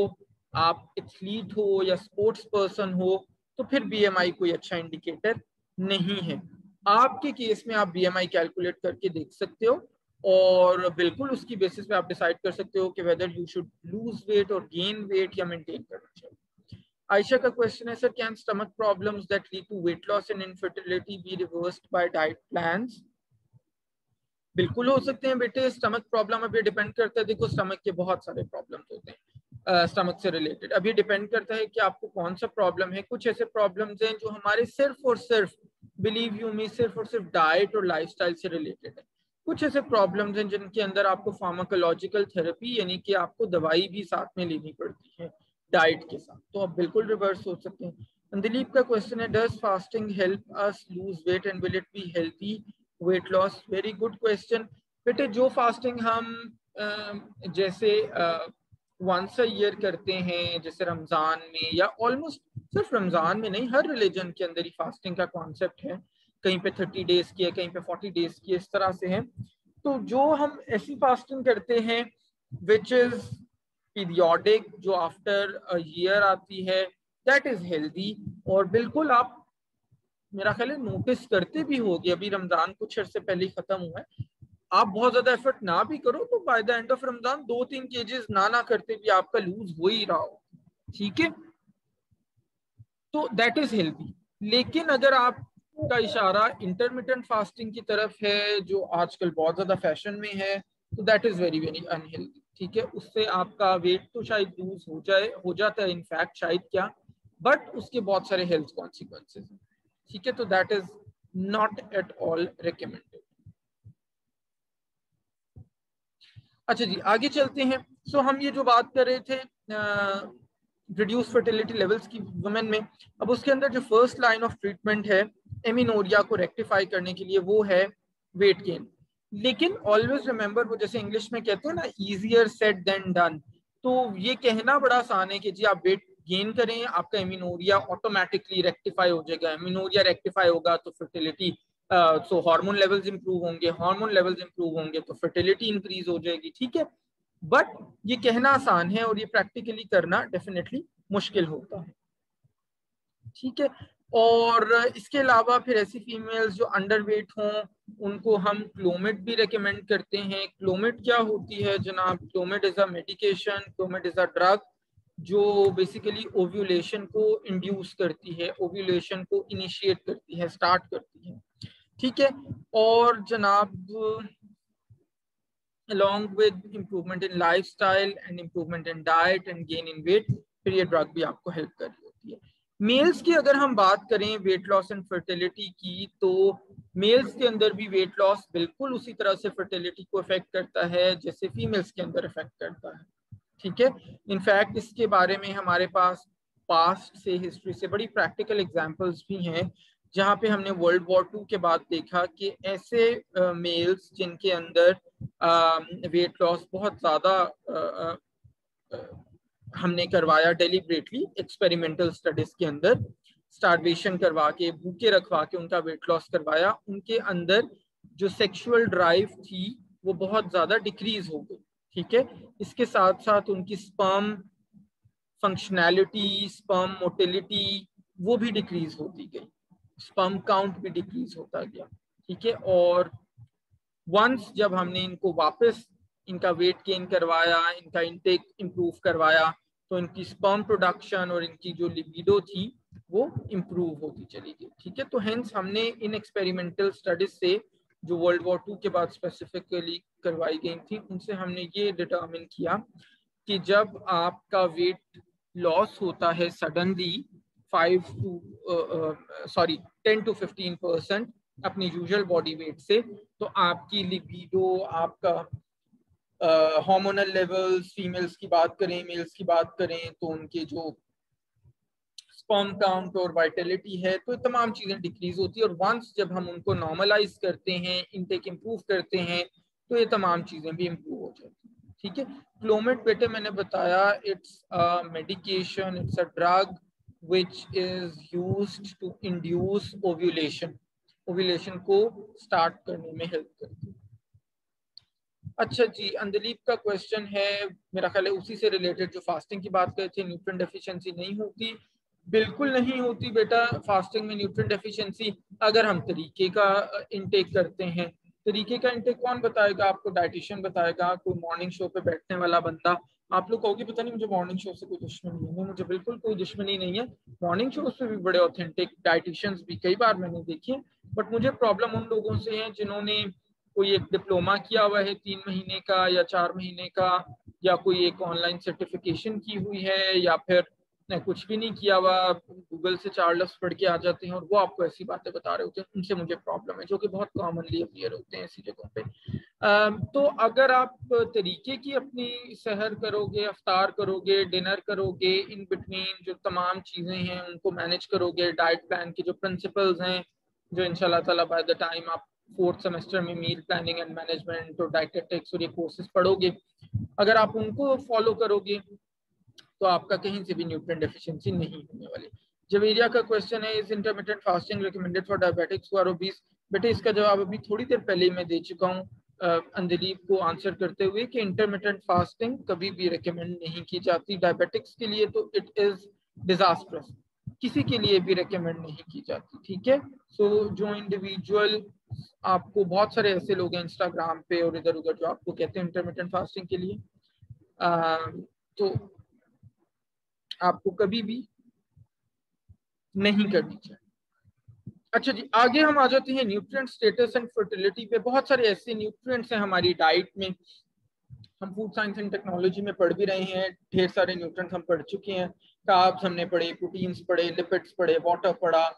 आप एथलीट हो या स्पोर्ट्स पर्सन हो, तो फिर बीएमआई कोई अच्छा इंडिकेटर नहीं है। आपके केस में आप बीएमआई कैलकुलेट करके देख सकते हो, और बिल्कुल उसकी बेसिस पे आप डिसाइड कर सकते हो कि whether you should lose weight और गेन वेट या मेंटेन करना चाहिए। आयशा का क्वेश्चन है, sir can stomach problems that lead to weight loss and infertility be reversed by diet plans? बिल्कुल हो सकते हैं बेटे। स्टमक प्रॉब्लम अभी डिपेंड करता है, देखो स्टमक के बहुत सारे प्रॉब्लम्स होते हैं स्टमक से रिलेटेड, अभी डिपेंड करता है कि आपको कौन सा प्रॉब्लम है। कुछ ऐसे प्रॉब्लम्स हैं जो हमारे सिर्फ और सिर्फ, बिलीव यू मी, सिर्फ और सिर्फ डाइट और लाइफस्टाइल से रिलेटेड है। कुछ ऐसे प्रॉब्लम्स हैं जिनके अंदर आपको फार्माकोलॉजिकल थेरेपी, यानी कि आपको दवाई भी साथ में लेनी पड़ती है डाइट के साथ, तो आप बिल्कुल रिवर्स हो सकते हैं। दिलीप का क्वेश्चन है, does fasting help us lose weight and will it be healthy weight loss? Very good question बेटे। जो फास्टिंग हम जैसे वंस अ ईयर करते हैं, जैसे रमजान में, या ऑलमोस्ट सिर्फ रमजान में नहीं, हर रिलीजन के अंदर ही फास्टिंग का कॉन्सेप्ट है, कहीं पे 30 डेज की है, कहीं पे 40 डेज की है, इस तरह से है। तो जो हम ऐसी फास्टिंग करते हैं विच इज पीरियोडिक, जो आफ्टर अ ईयर आती है, दैट इज हेल्दी। और बिल्कुल आप, मेरा ख्याल है नोटिस करते भी होगे, अभी रमजान कुछ अर्से पहले ही खत्म हुआ है, आप बहुत ज्यादा एफर्ट ना भी करो तो by the end of Ramzan 2-3 केजेस ना करते भी आपका लूज हो ही रहा हो, ठीक है, तो दैट इज हेल्दी। लेकिन अगर आपका इशारा इंटरमिटेंट फास्टिंग की तरफ है, जो आजकल बहुत ज्यादा फैशन में है, तो that is very very unhealthy, ठीक है। उससे आपका वेट तो शायद लूज हो जाता है, इनफैक्ट शायद क्या, बट उसके बहुत सारे हेल्थ कॉन्सिक्वेंसेस हैं, ठीक है। तो that is not at all recommended. अच्छा जी, आगे चलते हैं। सो हम ये जो बात कर रहे थे रिड्यूस फर्टिलिटी लेवल्स की वुमेन में, अब उसके अंदर जो फर्स्ट लाइन ऑफ ट्रीटमेंट है एमिनोरिया को रेक्टिफाई करने के लिए वो है वेट गेन। लेकिन ऑलवेज रिमेंबर, वो जैसे इंग्लिश में कहते हैं ना, ईजियर सेड देन डन। तो ये कहना बड़ा आसान है कि जी आप वेट गेन करें, आपका एमिनोरिया ऑटोमेटिकली रेक्टिफाई हो जाएगा। एमिनोरिया रेक्टिफाई होगा तो फर्टिलिटी, सो हार्मोन लेवल्स इंप्रूव होंगे, हार्मोन लेवल्स इंप्रूव होंगे तो फर्टिलिटी इंक्रीज हो जाएगी, ठीक है। बट ये कहना आसान है और ये प्रैक्टिकली करना डेफिनेटली मुश्किल होता है, ठीक है। और इसके अलावा फिर ऐसी फीमेल्स जो अंडरवेट हों उनको हम क्लोमिड भी रेकमेंड करते हैं। क्लोमिड क्या होती है जनाब? Clomid is a medication, Clomid is a drug जो बेसिकली ओव्यूलेशन को इंड्यूस करती है, ओव्यूलेशन को इनिशिएट करती है, स्टार्ट करती है, ठीक है। और जनाब along with improvement in lifestyle and improvement in diet and gain in weight, फिर ये ड्रग भी आपको हेल्प कर रही होती है। मेल्स की अगर हम बात करें वेट लॉस एंड फर्टिलिटी की, तो मेल्स के अंदर भी वेट लॉस बिल्कुल उसी तरह से फर्टिलिटी को अफेक्ट करता है जैसे फीमेल्स के अंदर अफेक्ट करता है, ठीक है। इनफैक्ट इसके बारे में हमारे पास पास्ट से, हिस्ट्री से बड़ी प्रैक्टिकल एग्जांपल्स भी हैं जहाँ पे हमने वर्ल्ड वॉर 2 के बाद देखा कि ऐसे मेल्स जिनके अंदर वेट लॉस बहुत ज्यादा हमने करवाया डेलिब्रेटली एक्सपेरिमेंटल स्टडीज के अंदर, स्टार्वेशन करवा के, भूखे रखवा के उनका वेट लॉस करवाया, उनके अंदर जो सेक्सुअल ड्राइव थी वो बहुत ज्यादा डिक्रीज हो गई, ठीक है। इसके साथ साथ उनकी स्पर्म फंक्शनैलिटी, स्पर्म मोटिलिटी वो भी डिक्रीज होती गई, स्पर्म काउंट भी डिक्रीज होता गया, ठीक है। और वंस जब हमने इनको वापस इनका वेट गेन करवाया, इनका इंटेक इंप्रूव करवाया, तो इनकी स्पर्म प्रोडक्शन और इनकी जो लिबिडो थी वो इंप्रूव होती चली गई, ठीक है। तो हेंस हमने इन एक्सपेरिमेंटल स्टडीज से जो वर्ल्ड वॉर 2 के बाद स्पेसिफिकली करवाई गई थी, उनसे हमने ये डिटरमिन किया कि जब आपका वेट लॉस होता है सडनली 10 to 15% अपनी यूजुअल बॉडी वेट से, तो आपकी लिबिडो, आपका हार्मोनल लेवल्स, फीमेल्स की बात करें, मेल्स की बात करें, तो उनके जो स्पर्म काउंट और वाइटलिटी है, तो तमाम चीजें डिक्रीज होती है। और वंस जब हम उनको नॉर्मलाइज करते हैं, इनटेक इंप्रूव करते हैं, तो ये तमाम चीजें भी इंप्रूव हो जाती हैं, ठीक है। क्लोमिड बेटे मैंने बताया, it's a medication, it's a drug which is used to induce ovulation, ovulation को स्टार्ट करने में हेल्प करती है। अच्छा जी, अंदलीप का क्वेश्चन है, मेरा ख्याल है उसी से रिलेटेड जो फास्टिंग की बात कर थे, न्यूट्रिएंट डेफिशिएंसी नहीं होती? बिल्कुल नहीं होती बेटा फास्टिंग में न्यूट्रिएंट डेफिशिएंसी, अगर हम तरीके का इनटेक करते हैं। तरीके का इनटेक कौन बताएगा आपको? डाइटिशियन बताएगा। कोई मॉर्निंग शो पे बैठने वाला बंदा, आप लोग कहोगे पता नहीं मुझे मॉर्निंग शो से कोई दुश्मनी है, मुझे बिल्कुल कोई दुश्मनी नहीं है। मॉर्निंग शो से भी बड़े ऑथेंटिक डाइटिशियंस भी कई बार मैंने देखे हैं, बट मुझे प्रॉब्लम उन लोगों से है जिन्होंने कोई एक डिप्लोमा किया हुआ है 3 महीने का या 4 महीने का, या कोई एक ऑनलाइन सर्टिफिकेशन की हुई है, या फिर कुछ भी नहीं किया हुआ, गूगल से 4 लफ्ज पढ़ के आ जाते हैं और वो आपको ऐसी बातें बता रहे होते हैं। उनसे मुझे प्रॉब्लम है, जो कि बहुत कॉमनली अपियर होते हैं ऐसी जगहों पे। तो अगर आप तरीके की अपनी सहर करोगे, अफ्तार करोगे, डिनर करोगे, इन बिटवीन जो तमाम चीज़ें हैं उनको मैनेज करोगे, डाइट प्लान के जो प्रिंसिपल्स हैं जो इंशाल्लाह ताला बाय द टाइम आप 4th सेमेस्टर में मील प्लानिंग एंड मैनेजमेंट और डाइटेटिक्स और ये कोर्सेज पढ़ोगे, अगर आप उनको फॉलो करोगे तो आपका कहीं से भी न्यूट्रिएंट डेफिशिएंसी नहीं होने वाली। जवेरिया का क्वेश्चन है, is intermittent fasting recommended for diabetics who are obese? बेटे इसका जवाब अभी थोड़ी देर पहले ही मैं दे चुका हूँ अंदलीप को आंसर करते हुए कि इंटरमिटेंट फास्टिंग कभी भी रिकमेंड नहीं की जाती। डायबिटिक्स के लिए तो इट इज डिजास्ट्रस, किसी के लिए भी रिकमेंड नहीं की जाती, ठीक है। सो जो इंडिविजुअल, आपको बहुत सारे ऐसे लोग हैं इंस्टाग्राम पे और इधर उधर जो आपको कहते हैं इंटरमिटेंट फास्टिंग के लिए, तो आपको कभी भी नहीं करनी चाहिए। अच्छा जी, आगे हम आ जाते हैं न्यूट्रिएंट स्टेटस एंड फर्टिलिटी पे। बहुत सारे ऐसे न्यूट्रिएंट्स हैं हमारी डाइट में, हम फूड साइंस एंड टेक्नोलॉजी में पढ़ भी रहे हैं, ढेर सारे न्यूट्रिएंट्स हम पढ़ चुके हैं, कार्ब्स हमने पढ़े, प्रोटीन्स पढ़े, लिपिड्स पढ़े, वाटर पढ़ा,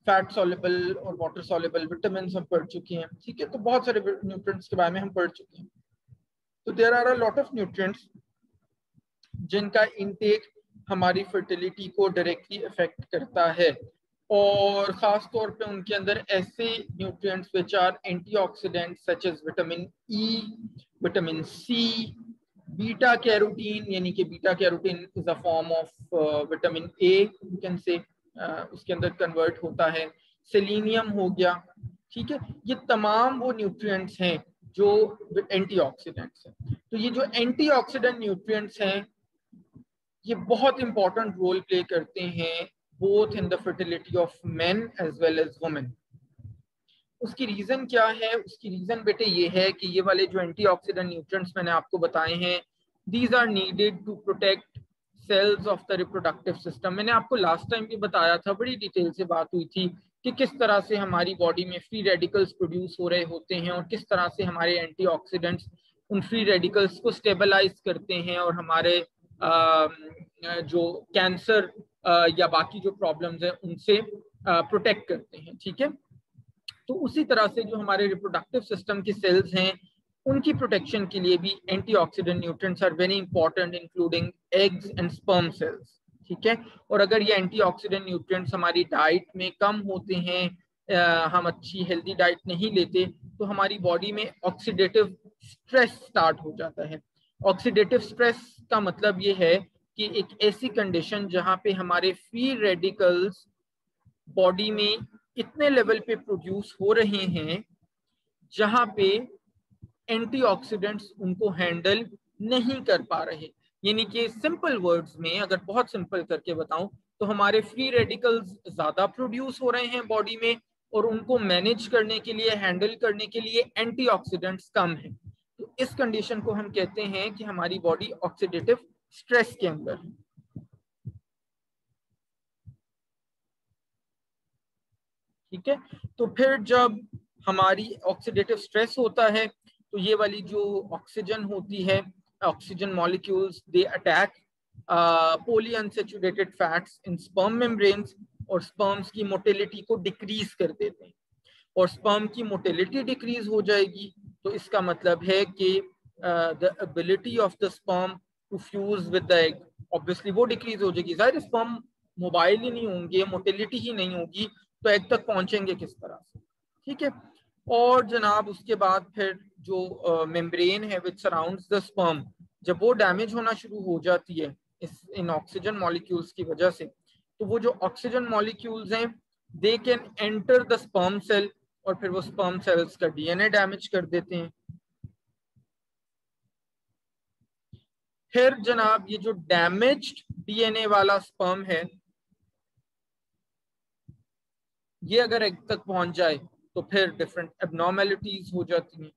फैट सॉल्युबल और वाटर सॉल्युबल विटामिन हम पढ़ चुके हैं, ठीक है। तो बहुत सारे न्यूट्रिएंट्स के बारे में हम पढ़ चुके हैं। तो there are a lot of nutrients जिनका इनटेक हमारी फर्टिलिटी को डायरेक्टली अफेक्ट करता है, और खास तौर पे उनके अंदर ऐसे nutrients which are antioxidants such as vitamin E, vitamin C, beta carotene, यानी कि beta carotene is a form of vitamin A, you can say, उसके अंदर कन्वर्ट होता है, सेलेनियम हो गया, ठीक है। ये तमाम वो न्यूट्रिएंट्स हैं जो एंटीऑक्सीडेंट्स हैं। तो ये जो एंटीऑक्सीडेंट न्यूट्रिएंट्स हैं ये बहुत इंपॉर्टेंट रोल प्ले करते हैं both in the fertility of men as well as women. उसकी रीजन क्या है? उसकी रीजन बेटे ये है कि ये वाले जो एंटीऑक्सीडेंट न्यूट्रिएंट्स मैंने आपको बताए हैं, these are needed to protect cells of the reproductive system. मैंने आपको लास्ट टाइम भी बताया था, बड़ी डिटेल से बात हुई थी कि किस तरह से हमारी बॉडी में फ्री रेडिकल्स प्रोड्यूस हो रहे होते हैं और किस तरह से हमारे एंटीऑक्सीडेंट्स उन फ्री रेडिकल्स को स्टेबलाइज करते हैं और हमारे जो कैंसर या बाकी जो प्रॉब्लम्स हैं उनसे प्रोटेक्ट करते हैं, ठीक है। तो उसी तरह से जो हमारे रिप्रोडक्टिव सिस्टम की सेल्स हैं उनकी प्रोटेक्शन के लिए भी antioxidant nutrients are very important, including eggs and sperm cells, ठीक है। और अगर ये एंटीऑक्सीडेंट न्यूट्रिएंट्स हमारी डाइट में कम होते हैं, हम अच्छी हेल्दी डाइट नहीं लेते, तो हमारी बॉडी में ऑक्सीडेटिव स्ट्रेस स्टार्ट हो जाता है। ऑक्सीडेटिव स्ट्रेस का मतलब ये है कि एक ऐसी कंडीशन जहां पे हमारे फ्री रेडिकल्स बॉडी में इतने लेवल पे प्रोड्यूस हो रहे हैं जहां पे एंटीऑक्सीडेंट्स उनको हैंडल नहीं कर पा रहे। यानी कि सिंपल वर्ड्स में अगर बहुत सिंपल करके बताऊं तो हमारे फ्री रेडिकल्स ज्यादा प्रोड्यूस हो रहे हैं बॉडी में और उनको मैनेज करने के लिए, हैंडल करने के लिए एंटीऑक्सीडेंट्स कम है। तो इस कंडीशन को हम कहते हैं कि हमारी बॉडी ऑक्सीडेटिव स्ट्रेस के अंदर है, ठीक है। तो फिर जब हमारी ऑक्सीडेटिव स्ट्रेस होता है तो ये वाली जो ऑक्सीजन होती है, oxygen molecules, they attack polyunsaturated fats in sperm membranes और स्पर्म्स की मोटिलिटी को डिक्रीज कर देते हैं। और स्पर्म की मोटिलिटी डिक्रीज हो जाएगी तो इसका मतलब है कि the ability of the sperm to fuse with the egg obviously वो डिक्रीज हो जाएगी। जाहिर स्पर्म मोबाइल ही नहीं होंगे, मोटिलिटी ही नहीं होगी, तो एग तक पहुंचेंगे किस तरह से, ठीक है। और जनाब उसके बाद फिर जो मेम्ब्रेन है विच सराउंड्स द स्पर्म, जब वो डैमेज होना शुरू हो जाती है इन ऑक्सीजन मॉलिक्यूल्स की वजह से, तो वो जो ऑक्सीजन मॉलिक्यूल्स हैं they can enter the sperm cell और फिर वो स्पर्म सेल्स का डीएनए डैमेज कर देते हैं। फिर जनाब ये जो डैमेज्ड डीएनए वाला स्पर्म है ये अगर एग तक पहुंच जाए तो फिर डिफरेंट एबनॉर्मेलिटीज हो जाती हैं,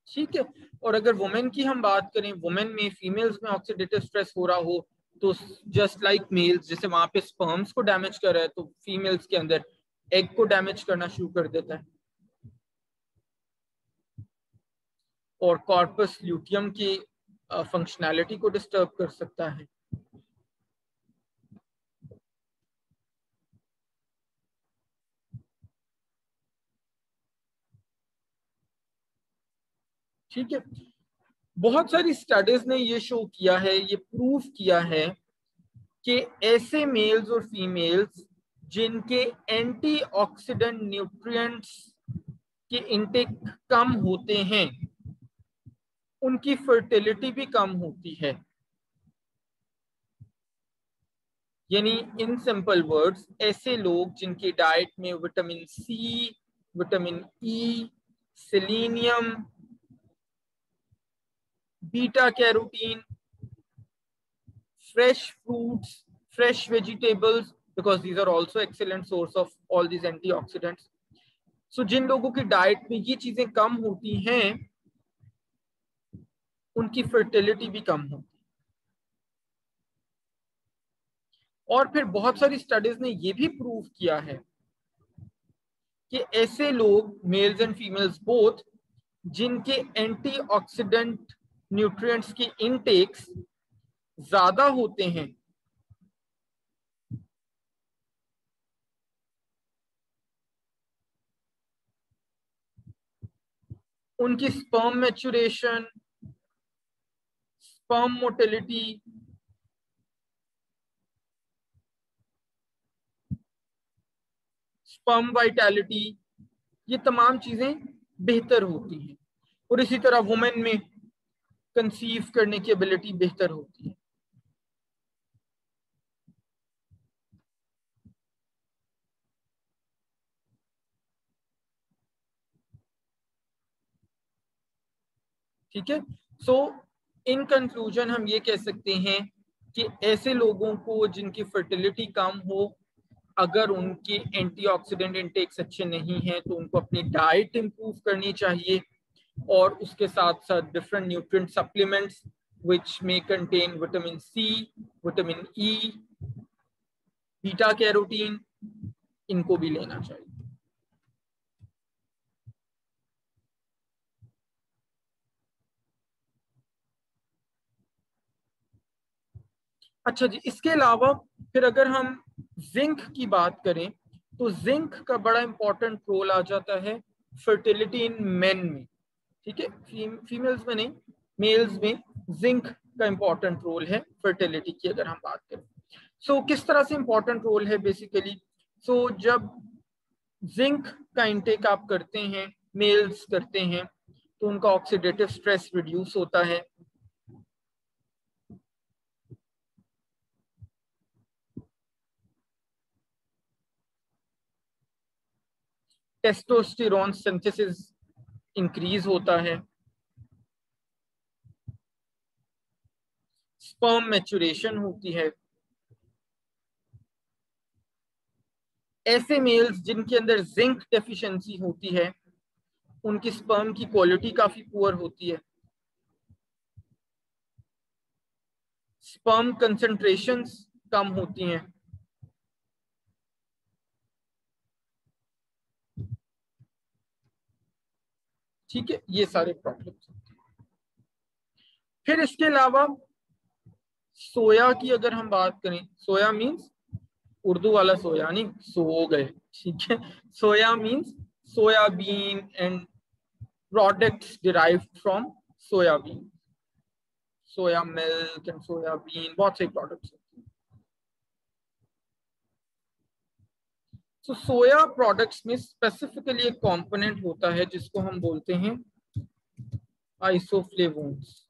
ठीक है। और अगर वुमेन की हम बात करें, वुमेन में, फीमेल्स में ऑक्सीडेटिव स्ट्रेस हो रहा हो तो जस्ट लाइक मेल्स, जैसे वहां पे स्पर्म्स को डैमेज कर रहा है तो फीमेल्स के अंदर एग को डैमेज करना शुरू कर देता है और कॉर्पस ल्यूटियम की फंक्शनैलिटी को डिस्टर्ब कर सकता है। ठीक है, बहुत सारी स्टडीज ने ये शो किया है, ये प्रूव किया है कि ऐसे मेल्स और फीमेल्स जिनके एंटीऑक्सीडेंट न्यूट्रिएंट्स के इनटेक कम होते हैं उनकी फर्टिलिटी भी कम होती है। यानी इन सिंपल वर्ड्स, ऐसे लोग जिनकी डाइट में vitamin C, vitamin E, selenium, beta carotene, fresh fruits, fresh vegetables, because these are also excellent source of all these antioxidants. So जिन लोगों की डाइट में ये चीजें कम होती हैं उनकी फर्टिलिटी भी कम होती है। और फिर बहुत सारी स्टडीज ने ये भी प्रूव किया है कि ऐसे लोग, मेल्स एंड फीमेल्स बोथ, जिनके एंटीऑक्सीडेंट न्यूट्रिएंट्स के इनटेक्स ज्यादा होते हैं, उनकी sperm maturation, sperm motility, sperm vitality, ये तमाम चीजें बेहतर होती हैं। और इसी तरह वुमेन में कंसीव करने की एबिलिटी बेहतर होती है। ठीक है। सो इन कंक्लूजन हम ये कह सकते हैं कि ऐसे लोगों को जिनकी फर्टिलिटी कम हो, अगर उनके एंटीऑक्सीडेंट इंटेक्स अच्छे नहीं हैं तो उनको अपनी डाइट इंप्रूव करनी चाहिए, और उसके साथ साथ डिफरेंट न्यूट्रिएंट सप्लीमेंट्स विच में contain vitamin C, vitamin E, beta carotene, इनको भी लेना चाहिए। अच्छा जी, इसके अलावा फिर अगर हम जिंक की बात करें तो जिंक का बड़ा इंपॉर्टेंट रोल आ जाता है फर्टिलिटी इन मेन में। ठीक है, फीमेल्स में नहीं, मेल्स में जिंक का इंपॉर्टेंट रोल है फर्टिलिटी की अगर हम बात करें। सो किस तरह से इंपॉर्टेंट रोल है बेसिकली? सो जब जिंक का इंटेक आप करते हैं, मेल्स करते हैं, तो उनका ऑक्सीडेटिव स्ट्रेस रिड्यूस होता है, टेस्टोस्टेरोन सिंथेसिस इंक्रीज होता है, स्पर्म मैच्योरेशन होती है। ऐसे मेल्स जिनके अंदर जिंक डेफिशिएंसी होती है उनकी स्पर्म की क्वालिटी काफी पुअर होती है, स्पर्म कंसंट्रेशंस कम होती हैं। ठीक है, ये सारे प्रॉब्लम्स होते हैं। फिर इसके अलावा सोया की अगर हम बात करें, सोया मीन्स उर्दू वाला सोया नहीं, सो गए। ठीक है, soya means soybean and products derived from soybean, soya milk and soybean, बहुत से प्रोडक्ट्स होते हैं। तो सोया प्रोडक्ट्स में स्पेसिफिकली एक कंपोनेंट होता है जिसको हम बोलते हैं आइसोफ्लेवोन्स।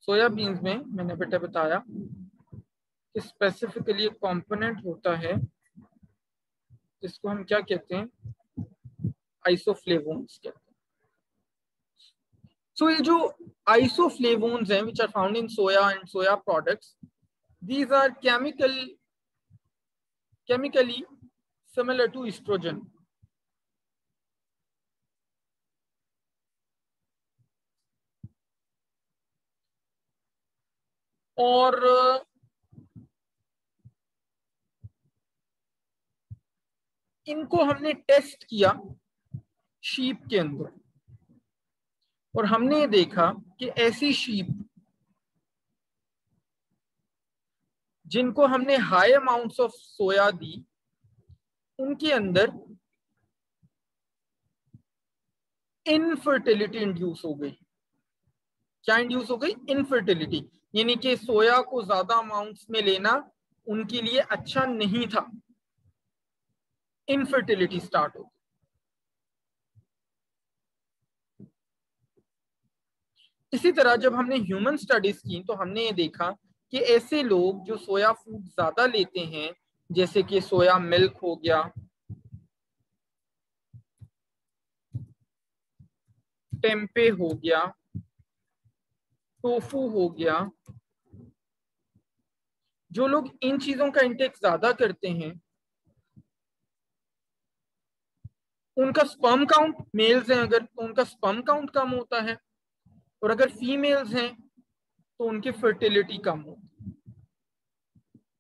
सोयाबीन में मैंने बेटा बताया कि स्पेसिफिकली एक कंपोनेंट होता है जिसको हम क्या कहते हैं, आइसोफ्लेवोन्स कहते हैं। सो ये जो आइसोफ्लेवोन्स हैं which are found in soya and soya products, these are chemically similar to estrogen. और इनको हमने टेस्ट किया शीप के अंदर, और हमने ये देखा कि ऐसी शीप जिनको हमने हाई अमाउंट्स ऑफ सोया दी, उनके अंदर इनफर्टिलिटी इंड्यूस हो गई। क्या इंड्यूस हो गई? इनफर्टिलिटी, यानी कि सोया को ज्यादा अमाउंट्स में लेना उनके लिए अच्छा नहीं था, इनफर्टिलिटी स्टार्ट हो गई। इसी तरह जब हमने ह्यूमन स्टडीज की तो हमने ये देखा कि ऐसे लोग जो सोया फूड ज्यादा लेते हैं, जैसे कि सोया मिल्क हो गया, टेम्पे हो गया, टोफू हो गया, जो लोग इन चीजों का इंटेक ज्यादा करते हैं उनका स्पर्म काउंट, मेल्स हैं अगर तो उनका स्पर्म काउंट कम होता है, और अगर फीमेल्स हैं तो उनकी फर्टिलिटी कम होगी।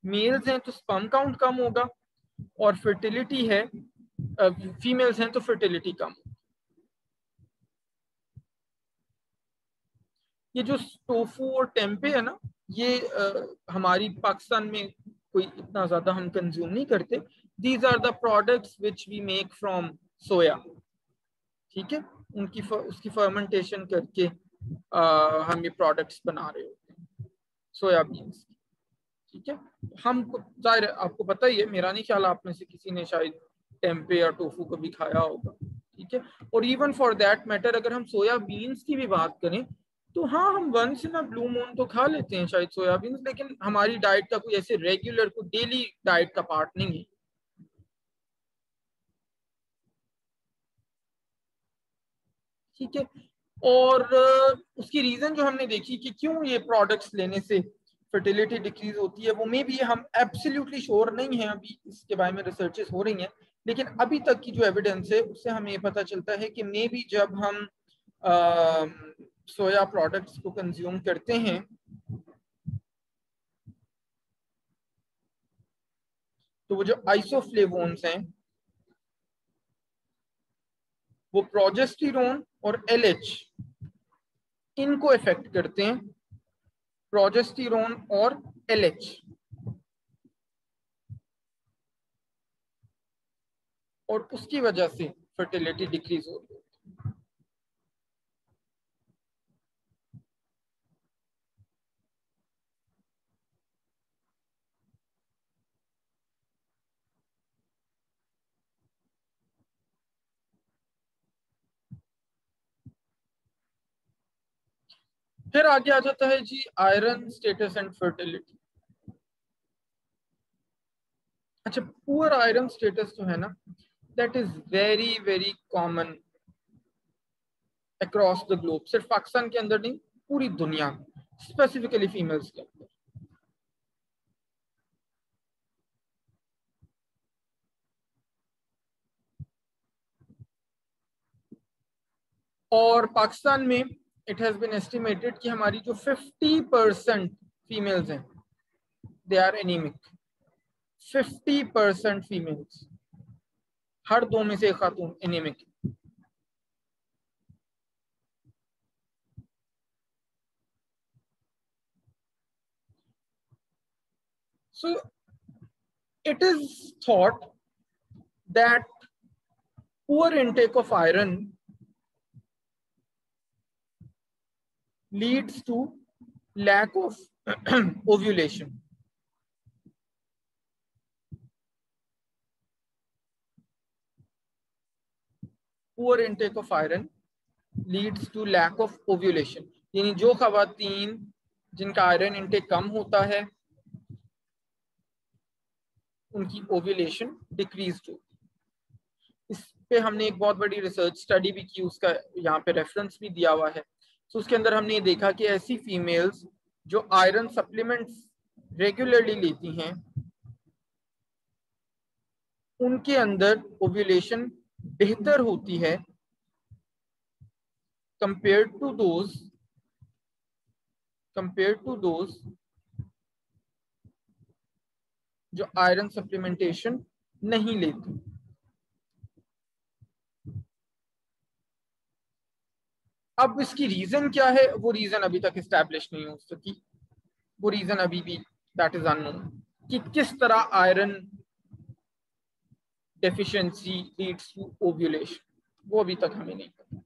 मेल्स हैं तो स्पर्म काउंट कम होगा, और फर्टिलिटी है, फीमेल्स हैं तो फर्टिलिटी कम होगी। ये जो टोफू और टेम्पे है ना, ये हमारी पाकिस्तान में कोई इतना ज्यादा हम कंज्यूम नहीं करते। These are the products which we make from soya, ठीक है। उसकी फर्मेंटेशन करके हम ये प्रोडक्ट्स बना रहे होते हैं सोयाबीन्स, ठीक है। हम जाहिर आपको पता ही है, मेरा नहीं ख्याल आप में से किसी ने शायद टेम्पे या टोफू कभी खाया होगा, ठीक है। और इवन फॉर दैट मैटर अगर हम सोयाबीन्स की भी बात करें तो हाँ, हम once in a blue moon तो खा लेते हैं शायद सोयाबीन्स, लेकिन हमारी डाइट का कोई ऐसे रेगुलर कोई डेली डाइट का पार्ट नहीं है, ठीक है। और उसकी रीजन जो हमने देखी कि क्यों ये प्रोडक्ट्स लेने से फर्टिलिटी डिक्रीज होती है, वो मे भी हम एब्सोल्युटली श्योर नहीं है, अभी इसके बारे में रिसर्चेस हो रही हैं, लेकिन अभी तक की जो एविडेंस है उससे हमें ये पता चलता है कि मे भी जब हम सोया प्रोडक्ट्स को कंज्यूम करते हैं तो वो जो आइसोफ्लेवोन्स हैं वो प्रोजेस्टेरोन और एलएच इनको इफेक्ट करते हैं, प्रोजेस्टेरोन और एलएच, और उसकी वजह से फर्टिलिटी डिक्रीज हो रही है। फिर आगे आ जाता है जी आयरन स्टेटस एंड फर्टिलिटी। अच्छा, पुअर आयरन स्टेटस जो है ना, that is very very common across the globe, सिर्फ पाकिस्तान के अंदर नहीं, पूरी दुनिया में, स्पेसिफिकली फीमेल्स के अंदर। और पाकिस्तान में इट हैज बीन एस्टिमेटेड कि हमारी जो 50% फीमेल्स हैं दे आर एनीमिक। 50% फीमेल्स, हर दो में से एक खातून anaemic. So it is thought that poor intake of iron leads to lack of ovulation. Poor intake of iron leads to lack of ovulation, यानी जो खवातीन जिनका आयरन इंटेक कम होता है उनकी ओव्यूलेशन डिक्रीज होती है। इस पे हमने एक बहुत बड़ी रिसर्च स्टडी भी की, उसका यहाँ पे रेफरेंस भी दिया हुआ है। तो उसके अंदर हमने ये देखा कि ऐसी फीमेल्स जो आयरन सप्लीमेंट्स रेगुलरली लेती हैं उनके अंदर ओव्यूलेशन बेहतर होती है compared to those जो आयरन सप्लीमेंटेशन नहीं लेती। अब इसकी रीजन क्या है, वो रीजन अभी तक एस्टैब्लिश नहीं हो सकी, वो रीजन अभी भी दैट इज अननोन, कि किस तरह iron deficiency leads to ovulation, वो अभी तक हमें नहीं पता।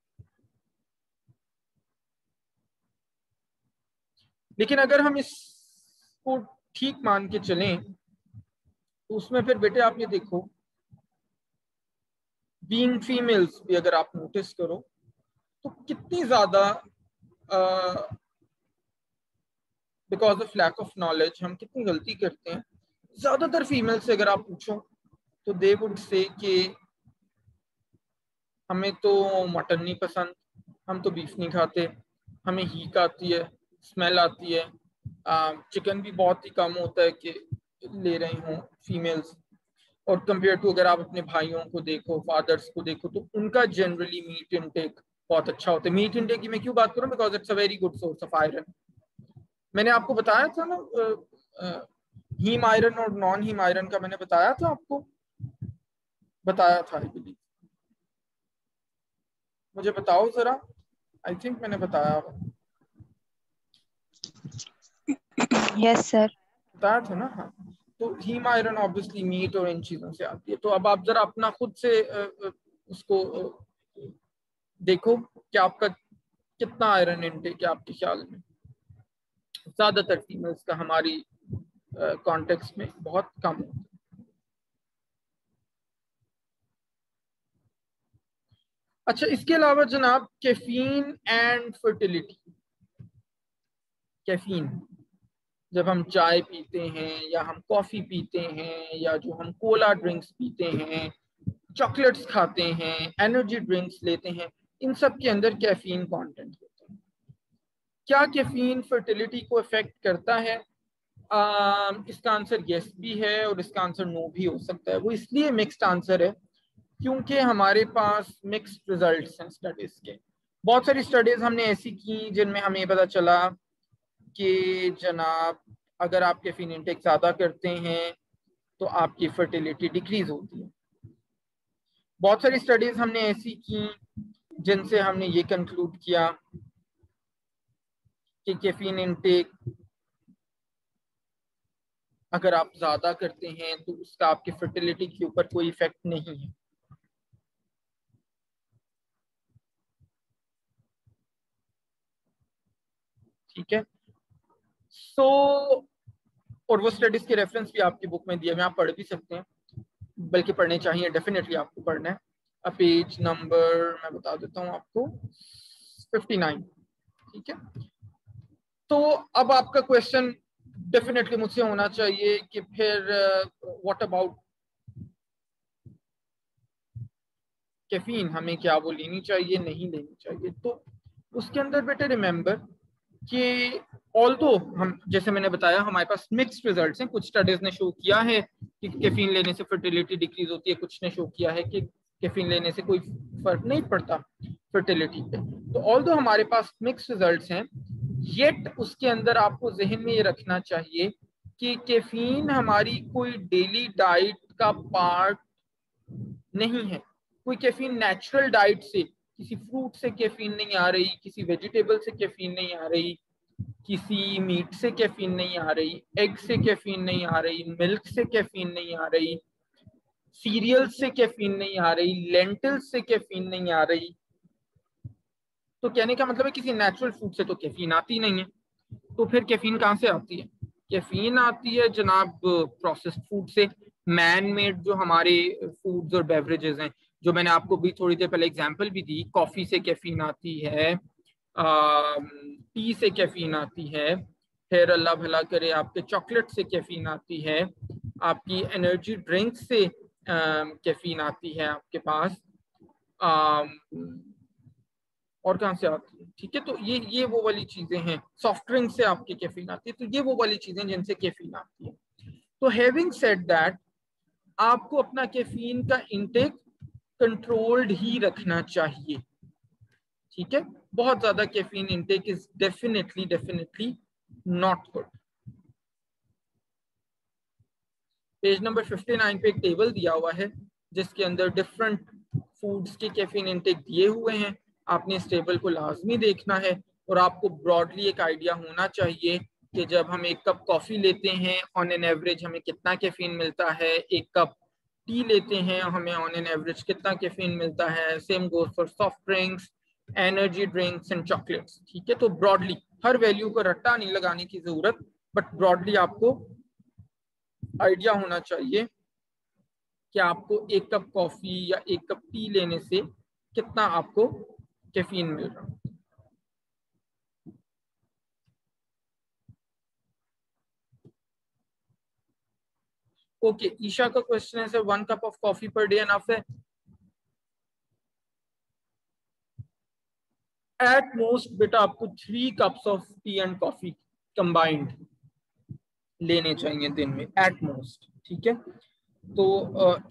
लेकिन अगर हम इसको ठीक मान के चलें तो उसमें फिर बेटे आप ये देखो, बीइंग फीमेल्स भी अगर आप नोटिस करो तो कितनी ज्यादा because of lack of knowledge हम कितनी गलती करते हैं। ज्यादातर फीमेल से अगर आप पूछो तो दे वुड से कि हमें तो मटन नहीं पसंद, हम तो बीफ नहीं खाते, हमें हीक आती है, स्मेल आती है, चिकन भी बहुत ही कम होता है कि ले रही हूँ फीमेल्स। और कंपेयर टू अगर आप अपने भाइयों को देखो, फादर्स को देखो, तो उनका जनरली मीट इनटेक बहुत अच्छा होता है। मीट इनटेक की मैं क्यों बात करूँ, because it's a very good source of iron. मैंने आपको बताया था ना हीम आयरन और नॉन हीम आयरन का, मैंने बताया था आपको, बताया था आई बिलीव, मुझे बताओ जरा, आई थिंक मैंने बताया। Yes sir. बताया था ना। हाँ, तो हीम आयरन ऑब्वियसली मीट और इन चीजों से आती है। तो अब आप जरा अपना खुद से उसको देखो कि आपका कितना आयरन इनटेक है आपके ख्याल में। ज्यादातर फीमेल्स का हमारी कॉन्टेक्स्ट में बहुत कम होता है। अच्छा, इसके अलावा जनाब कैफीन एंड फर्टिलिटी। कैफीन, जब हम चाय पीते हैं या हम कॉफी पीते हैं या जो हम कोला ड्रिंक्स पीते हैं, चॉकलेट्स खाते हैं, एनर्जी ड्रिंक्स लेते हैं, इन सब के अंदर कैफीन कंटेंट होता है। क्या कैफीन फर्टिलिटी को इफेक्ट करता है? इसका आंसर यस भी है और इसका आंसर नो भी हो सकता है। वो इसलिए मिक्स्ड आंसर है क्योंकि हमारे पास मिक्स्ड रिजल्ट्स हैं स्टडीज के। बहुत सारी स्टडीज हमने ऐसी की जिनमें हमें पता चला कि जनाब अगर आप कैफीन इंटेक ज़्यादा करते हैं तो आपकी फर्टिलिटी डिक्रीज होती है। बहुत सारी स्टडीज हमने ऐसी की जिनसे हमने ये कंक्लूड किया कि कैफीन इंटेक अगर आप ज़्यादा करते हैं तो उसका आपकी फर्टिलिटी के ऊपर कोई इफेक्ट नहीं है। ठीक है। सो और वो स्टडीज के रेफरेंस भी आपकी बुक में दिए हुए, आप पढ़ भी सकते हैं, बल्कि पढ़ने चाहिए, डेफिनेटली आपको पढ़ना है। पेज नंबर मैं बता देता हूँ आपको, 59। ठीक है। तो अब आपका क्वेश्चन डेफिनेटली मुझसे होना चाहिए कि फिर व्हाट अबाउट कैफीन, हमें क्या वो लेनी चाहिए नहीं लेनी चाहिए? तो उसके अंदर बेटे रिमेंबर कि ऑल्दो हम, जैसे मैंने बताया, हमारे पास मिक्स्ड रिजल्ट्स हैं। कुछ स्टडीज ने शो किया है कि कैफीन लेने से फर्टिलिटी डिक्रीज होती है, कुछ ने शो किया है कि कैफीन लेने से कोई फर्क नहीं पड़ता फर्टिलिटी पे। तो ऑल्दो हमारे पास मिक्स्ड रिजल्ट्स हैं, येट उसके अंदर आपको जहन में ये रखना चाहिए कि कैफीन हमारी कोई डेली डाइट का पार्ट नहीं है। कोई कैफीन नेचुरल डाइट से, किसी फ्रूट से कैफीन नहीं आ रही, किसी वेजिटेबल से कैफीन नहीं आ रही, किसी मीट से कैफीन नहीं आ रही, एग से कैफीन नहीं आ रही, मिल्क से कैफीन नहीं आ रही, सीरियल से कैफीन नहीं आ रही, लेंटिल्स से कैफीन नहीं आ रही। तो कहने का मतलब है किसी नेचुरल फूड से तो कैफीन आती नहीं है। तो फिर कैफीन कहाँ से आती है? कैफीन आती है जनाब प्रोसेस्ड फूड से। मैन मेड जो हमारे फूड्स और बेवरेजेस हैं, जो मैंने आपको भी थोड़ी देर पहले एग्जांपल भी दी, कॉफी से कैफीन आती है, टी से कैफीन आती है, फिर अल्लाह भला करे आपके चॉकलेट से कैफीन आती है, आपकी एनर्जी ड्रिंक से कैफीन आती है आपके पास, और कहाँ से आती है? ठीक है। तो ये वो वाली चीजें हैं। सॉफ्ट ड्रिंक से आपकी कैफीन आती है। तो ये वो वाली चीजें जिनसे कैफीन आती है। तो हैविंग सेड दैट, आपको अपना कैफीन का इंटेक कंट्रोल्ड ही रखना चाहिए। ठीक है। बहुत ज्यादा caffeine intake is definitely not good. Page number 59 पे एक टेबल दिया हुआ है जिसके अंदर डिफरेंट फूड्स के कैफीन इंटेक दिए हुए हैं। आपने इस टेबल को लाजमी देखना है और आपको ब्रॉडली एक आइडिया होना चाहिए कि जब हम एक कप कॉफी लेते हैं ऑन एन एवरेज हमें कितना कैफीन मिलता है, एक कप टी लेते हैं हमें ऑन एन एवरेज कितना कैफीन मिलता है। Same goes for soft drinks, energy drinks and chocolates. ठीक है। तो ब्रॉडली हर वैल्यू को रट्टा नहीं लगाने की जरूरत, बट ब्रॉडली आपको आइडिया होना चाहिए कि आपको एक कप कॉफी या एक कप टी लेने से कितना आपको कैफीन मिल रहा है। ओके, ईशा का क्वेश्चन है sir 1 cup of coffee per day enough है? एट मोस्ट बेटा आपको 3 cups of T and coffee combined लेने चाहिए दिन में, एट मोस्ट। ठीक है। तो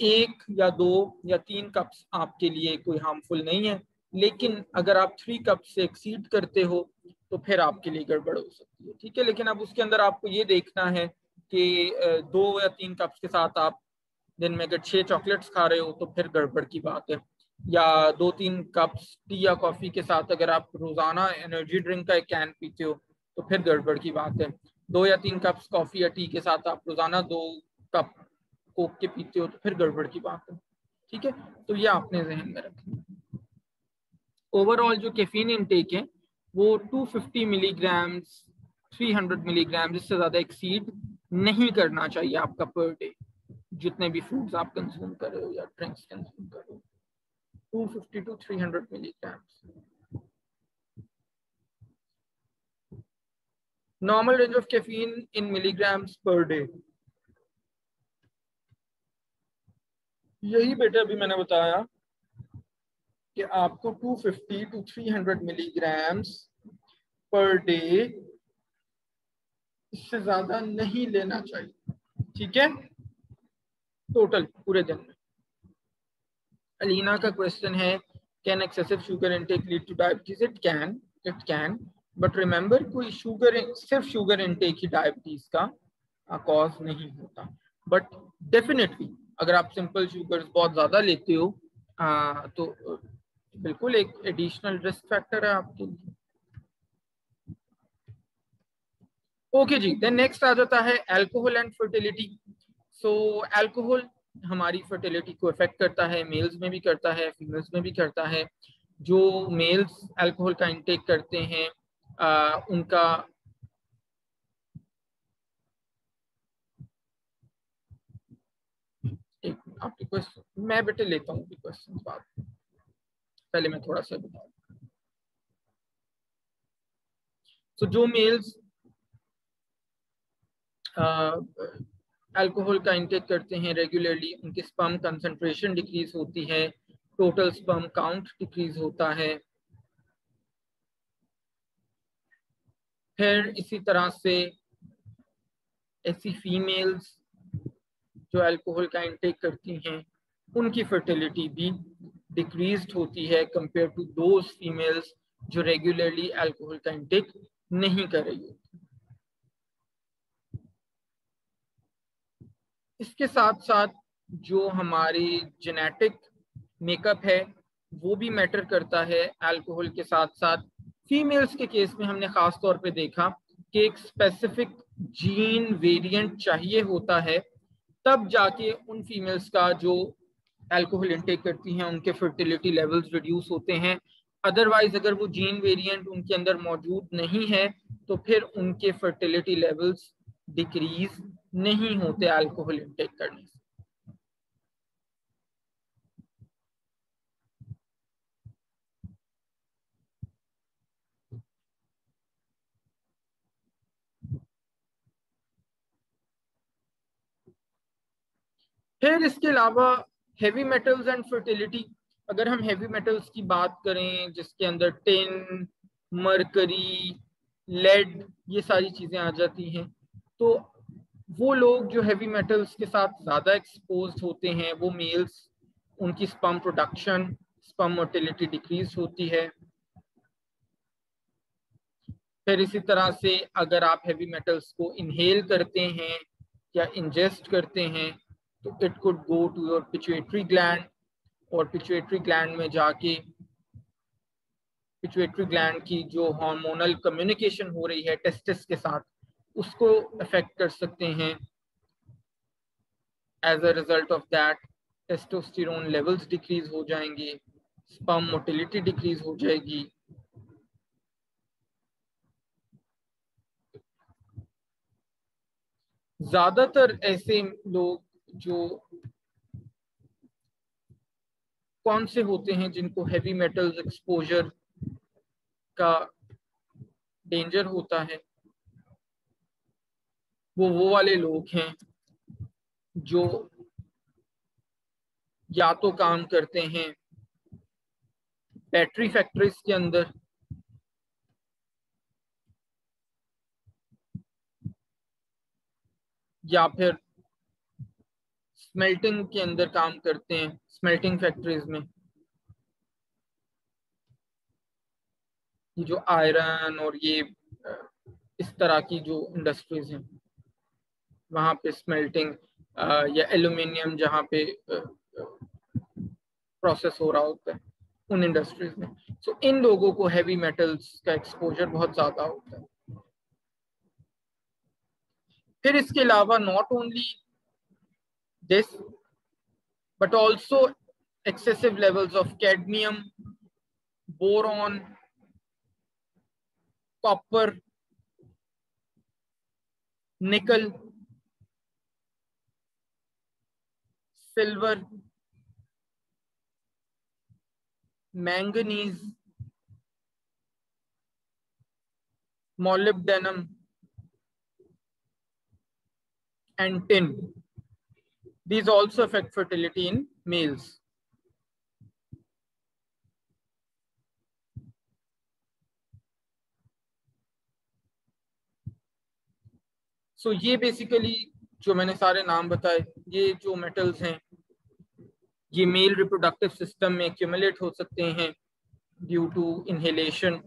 1 या 2 या 3 कप्स आपके लिए कोई हार्मफुल नहीं है, लेकिन अगर आप 3 कप से एक्सीड करते हो तो फिर आपके लिए गड़बड़ हो सकती है। ठीक है। लेकिन अब उसके अंदर आपको ये देखना है कि 2 या 3 कप्स के साथ आप दिन में अगर 6 चॉकलेट्स खा रहे हो तो फिर गड़बड़ की बात है, या 2-3 कप्स टी या कॉफी के साथ अगर आप रोजाना एनर्जी ड्रिंक का एक कैन पीते हो तो फिर गड़बड़ की बात है। 2 या 3 कप्स कॉफी या टी के साथ आप रोजाना 2 कप कोक के पीते हो तो फिर गड़बड़ की बात है। ठीक है, तो ये आपने जहन में रखना। ओवरऑल जो कैफीन इनटेक है वो 250 मिलीग्राम 300 मिलीग्राम, इससे ज्यादा एक्सीड नहीं करना चाहिए आपका पर डे, जितने भी फूड्स आप कंज्यूम कर रहे हो या ड्रिंक्स कंज्यूम कर रहे हो। 250 to 300 milligrams. Normal range of caffeine in milligrams per day. यही बेटा अभी मैंने बताया कि आपको 250 to 300 मिलीग्राम्स पर डे, इससे ज्यादा नहीं लेना चाहिए। ठीक है, टोटल पूरे दिन में। अलीना का क्वेश्चन है, can excessive sugar intake lead two diabetes? It can, but remember कोई सिर्फ शुगर इनटेक ही डायबिटीज का कॉज नहीं होता। बट डेफिनेटली अगर आप सिंपल शुगर्स बहुत ज्यादा लेते हो तो बिल्कुल एक एडिशनल रिस्क फैक्टर है आपके लिए। ओके जी, देन नेक्स्ट आ जाता है alcohol and fertility. So alcohol हमारी फर्टिलिटी को इफेक्ट करता है, मेल्स में भी करता है, फीमेल्स में भी करता है। जो मेल्स अल्कोहल का इंटेक करते हैं उनका एक आपके क्वेश्चन मैं बेटे लेता हूँ क्वेश्चन बाद, पहले मैं थोड़ा सा बताऊँ। तो जो मेल्स अल्कोहल का इंटेक करते हैं रेगुलरली, उनकी स्पर्म कंसंट्रेशन डिक्रीज होती है, टोटल स्पर्म काउंट डिक्रीज होता है। फिर इसी तरह से ऐसी फीमेल्स जो अल्कोहल का इंटेक करती हैं उनकी फर्टिलिटी भी डिक्रीज्ड होती है कंपेयर टू दोज फीमेल्स जो रेगुलरली अल्कोहल का इंटेक नहीं कर रही होती। इसके साथ साथ जो हमारी जेनेटिक मेकअप है वो भी मैटर करता है अल्कोहल के साथ साथ। फीमेल्स के केस में हमने खास तौर पे देखा कि एक स्पेसिफिक जीन वेरिएंट चाहिए होता है, तब जाके उन फीमेल्स का जो अल्कोहल इंटेक करती हैं उनके फर्टिलिटी लेवल्स रिड्यूस होते हैं। अदरवाइज अगर वो जीन वेरिएंट उनके अंदर मौजूद नहीं है तो फिर उनके फर्टिलिटी लेवल्स डिक्रीज नहीं होते अल्कोहल इंटेक करने से। फिर इसके अलावा हेवी मेटल्स एंड फर्टिलिटी। अगर हम हेवी मेटल्स की बात करें जिसके अंदर टिन, मरकरी, लेड, ये सारी चीजें आ जाती हैं, तो वो लोग जो हेवी मेटल्स के साथ ज्यादा एक्सपोज्ड होते हैं वो मेल्स, उनकी sperm production, sperm motility decrease होती है। फिर इसी तरह से अगर आप हेवी मेटल्स को इनहेल करते हैं या इंजेस्ट करते हैं तो it could go to your pituitary gland, और पिट्यूटरी ग्लैंड में जाके पिट्यूटरी ग्लैंड की जो हार्मोनल कम्युनिकेशन हो रही है टेस्टिस के साथ उसको अफेक्ट कर सकते हैं। As a result of that testosterone levels decrease हो जाएंगे, स्पर्म मोटिलिटी डिक्रीज हो जाएगी। ज्यादातर ऐसे लोग जो कौन से होते हैं जिनको हेवी मेटल्स एक्सपोजर का डेंजर होता है, वो वाले लोग हैं जो या तो काम करते हैं बैटरी फैक्ट्रीज के अंदर, या फिर स्मेल्टिंग के अंदर काम करते हैं, स्मेल्टिंग फैक्ट्रीज में। ये जो आयरन और ये इस तरह की जो इंडस्ट्रीज हैं वहां पे स्मेल्टिंग या एल्यूमिनियम जहाँ पे प्रोसेस हो रहा होता है उन इंडस्ट्रीज में। सो इन लोगों को हैवी मेटल्स का एक्सपोजर बहुत ज्यादा होता है। फिर इसके अलावा not only this but also excessive levels of cadmium, boron, copper, nickel, silver, manganese, molybdenum, and tin. These also affect fertility in males. So ये बेसिकली जो मैंने सारे नाम बताए, ये जो मेटल्स हैं ये मेल रिप्रोडक्टिव सिस्टम में एक्यूमुलेट हो सकते हैं ड्यू टू इनहेलेशन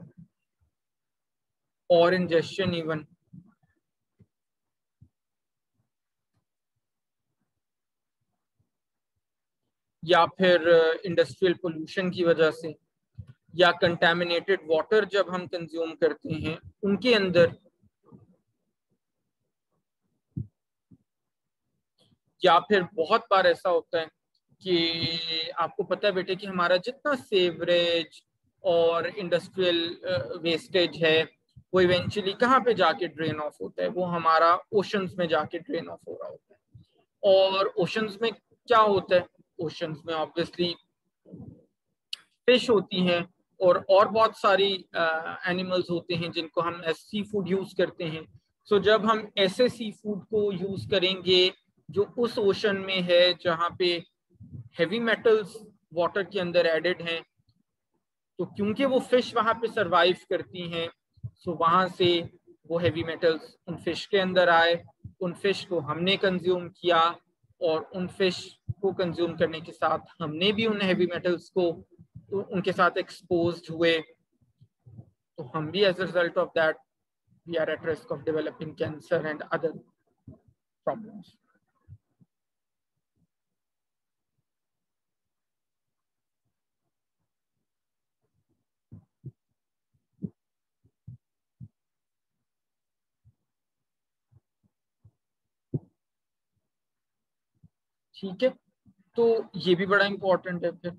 और इंजेशन इवन, या फिर इंडस्ट्रियल पोल्यूशन की वजह से, या कंटेमिनेटेड वाटर जब हम कंज्यूम करते हैं उनके अंदर, या फिर बहुत बार ऐसा होता है कि आपको पता है बेटे कि हमारा जितना सेवरेज और इंडस्ट्रियल वेस्टेज है वो इवेंचुअली कहाँ पे जाके ड्रेन ऑफ होता है, वो हमारा ओशंस में जाके ड्रेन ऑफ हो रहा होता है। और ओशंस में क्या होता है, ओशंस में ऑब्वियसली फिश होती हैं और बहुत सारी एनिमल्स होते हैं जिनको हम एज सी फूड यूज करते हैं। सो जब हम ऐसे सी फूड को यूज करेंगे जो उस ओशन में है जहाँ पे हेवी मेटल्स वाटर के अंदर एडेड हैं, तो क्योंकि वो फिश वहां पे सरवाइव करती हैं, सो वहां से वो हेवी मेटल्स उन फिश के अंदर आए, उन फिश को हमने कंज्यूम किया और उन फिश को कंज्यूम करने के साथ हमने भी उन हेवी मेटल्स को उनके साथ एक्सपोज्ड हुए, तो हम भी as a result of that we are at risk of developing cancer and other problems. ठीक है, तो ये भी बड़ा इम्पोर्टेंट है। फिर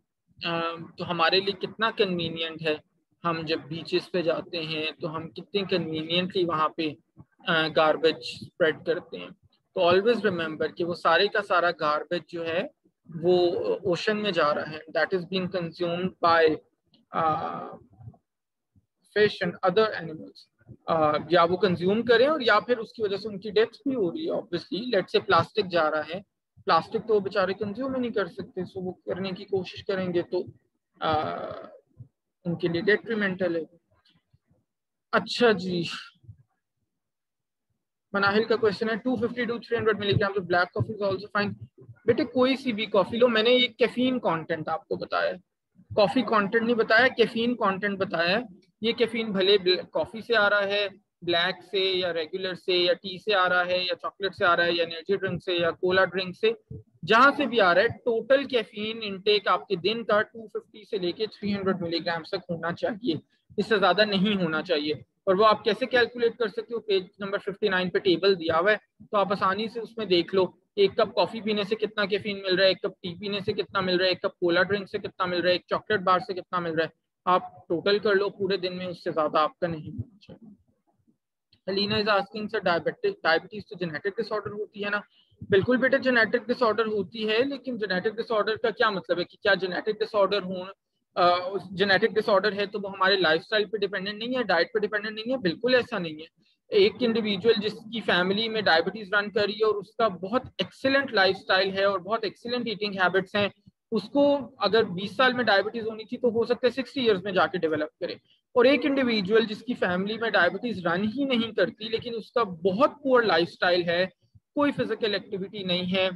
तो हमारे लिए कितना कन्वीनियंट है, हम जब बीचेस पे जाते हैं तो हम कितने कन्वीनियंटली वहाँ पे गार्बेज स्प्रेड करते हैं। तो ऑलवेज रिमेंबर कि वो सारे का सारा गार्बेज जो है वो ओशन में जा रहा है, that is being consumed by fish and other animals. या वो कंज्यूम करें और या फिर उसकी वजह से उनकी डेथ भी हो रही है। ऑब्वियसली लेट से प्लास्टिक जा रहा है, प्लास्टिक तो बेचारे कंज्यूम ही नहीं कर सकते, सो वो करने की कोशिश करेंगे तो उनके लिए डेट्रीमेंटल है। अच्छा जी, मनाहिल का क्वेश्चन है 250 to 300 milligram of black coffee is also fine. बेटे कोई सी भी कॉफी लो, मैंने ये कैफीन कंटेंट आपको बताया, कॉफी कंटेंट नहीं बताया, कैफीन कंटेंट बताया। ये कैफीन भले कॉफी से आ रहा है, ब्लैक से या रेगुलर से या टी से आ रहा है या चॉकलेट से आ रहा है या एनर्जी ड्रिंक से या कोला ड्रिंक से, जहां से भी आ रहा है, टोटल कैफीन इनटेक आपके दिन का 250 से लेके 300 मिलीग्राम तक होना चाहिए, इससे ज्यादा नहीं होना चाहिए। और वो आप कैसे कैलकुलेट कर सकते हो, पेज नंबर 59 पे टेबल दिया हुआ है, तो आप आसानी से उसमें देख लो एक कप कॉफी पीने से कितना कैफीन मिल रहा है, एक कप टी पीने से कितना मिल रहा है, एक कप कोला ड्रिंक से कितना मिल रहा है, एक चॉकलेट बार से कितना मिल रहा है, आप टोटल कर लो पूरे दिन में, उससे ज्यादा आपका नहीं होना चाहिए। Alina is asking sir diabetes तो जेनेटिक डिसऑर्डर होती है ना? बिल्कुल बेटे जेनेटिक डिसऑर्डर होती है, लेकिन जेनेटिक डिसऑर्डर का क्या मतलब है कि क्या जेनेटिक डिसऑर्डर हो, जेनेटिक डिसऑर्डर है तो वो हमारे लाइफस्टाइल पे डिपेंडेंट नहीं है, डाइट पे डिपेंडेंट नहीं है? बिल्कुल ऐसा नहीं है। एक इंडिविजुअल जिसकी फैमिली में डायबिटीज रन कर रही है और उसका बहुत एक्सीलेंट लाइफस्टाइल है और बहुत एक्सीलेंट ईटिंग हैबिट्स हैं, उसको अगर 20 साल में डायबिटीज होनी थी तो हो सकता है 60 ईयर्स में जाके डेवलप करे। और एक इंडिविजुअल जिसकी फैमिली में डायबिटीज रन ही नहीं करती लेकिन उसका बहुत पुअर लाइफस्टाइल है, कोई फिजिकल एक्टिविटी नहीं है,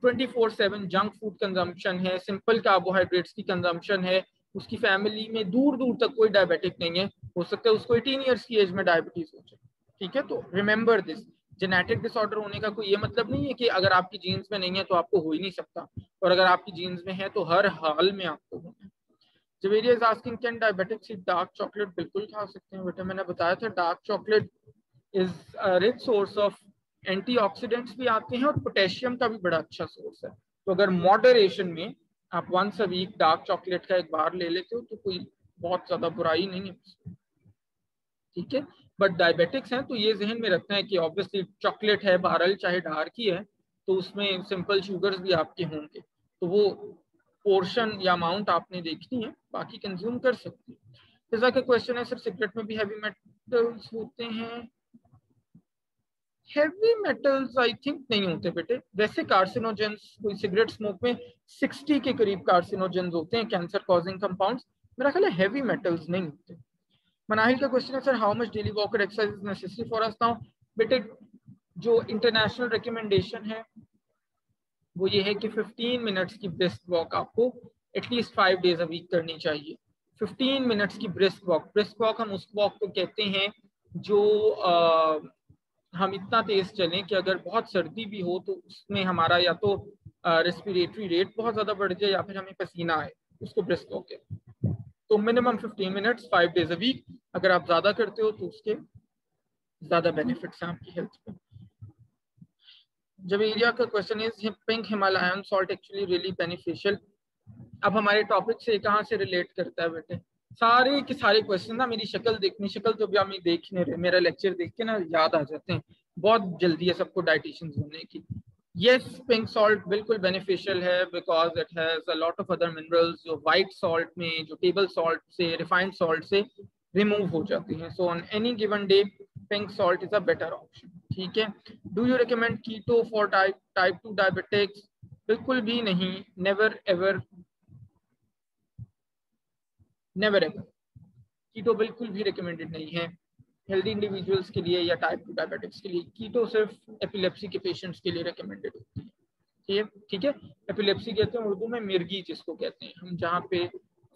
24/7 जंक फूड कंजम्पशन है, सिंपल कार्बोहाइड्रेट्स की कंजम्पशन है, उसकी फैमिली में दूर दूर तक कोई डायबिटिक नहीं है, हो सकता है उसको 18 ईयर्स की एज में डायबिटीज हो जाए। ठीक है, तो रिमेंबर दिस, जेनेटिक डिसऑर्डर होने का कोई ये मतलब नहीं है कि अगर आपकी जीन्स में नहीं है तो आपको हो ही नहीं सकता, और अगर आपकी जीन्स में है तो हर हाल में आपको होना है। Javeria is asking can diabetics eat dark chocolate? बिल्कुल खा सकते हैं बेटा, मैंने बताया था dark chocolate is a rich source of antioxidants भी आते हैं और पोटेशियम का भी बड़ा अच्छा सोर्स है। तो अगर मॉडरेशन में आप once a week dark chocolate का एक बार ले लेते हो तो कोई बहुत ज्यादा बुराई नहीं है, ठीक है। बट डायबिटिक्स हैं तो ये जहन में रखना है कि ऑब्वियसली चॉकलेट है बहरहाल चाहे डार्क ही है तो उसमें सिंपल शुगर्स भी आपके होंगे, तो वो पोर्शन या अमाउंट आपने देखनी है, बाकी कंज्यूम कर सकते हैं। जैसा कि क्वेश्चन है सर सिगरेट में भी हैवी मेटल्स होते हैं? हेवी मेटल्स आई थिंक नहीं होते बेटे, वैसे कार्सिनोजेंस कोई सिगरेट स्मोक में 60 के करीब कार्सिनोजेंस होते हैं, कैंसर कॉजिंग कंपाउंड्स, मेरा ख्याल है हैवी मेटल्स नहीं होते। मनाहिल का क्वेश्चन है sir how much daily walk exercise is necessary for us now? बेटे जो इंटरनेशनल रिकमेंडेशन है वो ये है कि 15 मिनट्स की ब्रिस्क वॉक आपको एटलीस्ट 5 डेज अ वीक करनी चाहिए। 15 मिनट्स की ब्रिस्क वॉक हम उस वॉक को कहते हैं जो हम इतना तेज चलें कि अगर बहुत सर्दी भी हो तो उसमें हमारा या तो रेस्पिरेटरी रेट बहुत ज्यादा बढ़ जाए या फिर हमें पसीना आए, उसको ब्रिस्क वॉक कहते हैं। तो minimum 15 minutes 5 days a week, अगर आप ज्यादा करते हो तो उसके ज्यादा बेनिफिट्स हैं आपकी हेल्थ पे। जब एरिया का question is pink Himalayan salt actually really beneficial? अब हमारे टॉपिक से कहाँ से रिलेट करता है बेटे? सारे के सारे क्वेश्चन ना मेरी शक्ल तो भी हमें देखने रहे, मेरा लेक्चर देख के ना याद आ जाते हैं, बहुत जल्दी है सबको डाइटिशियन होने की। यस पिंक सॉल्ट बिल्कुल बेनिफिशियल है because it has a lot of other minerals जो व्हाइट सॉल्ट में, जो टेबल सॉल्ट से, रिफाइंड सॉल्ट से रिमूव हो जाती हैं। So on any given day pink salt is a better option, ठीक है। Do you recommend keto for type 2 diabetics? बिल्कुल भी नहीं, never ever, never ever. Keto बिल्कुल भी रिकमेंडेड नहीं है हेल्दी इंडिविजुअल्स के लिए या टाइप 2 डायबिटिक्स के लिए। कीटो सिर्फ एपिलेप्सी के पेशेंट्स के लिए रिकमेंडेड होती है, ठीक है। एपिलेप्सी कहते हैं उर्दू में मिर्गी जिसको कहते हैं हम, जहाँ पे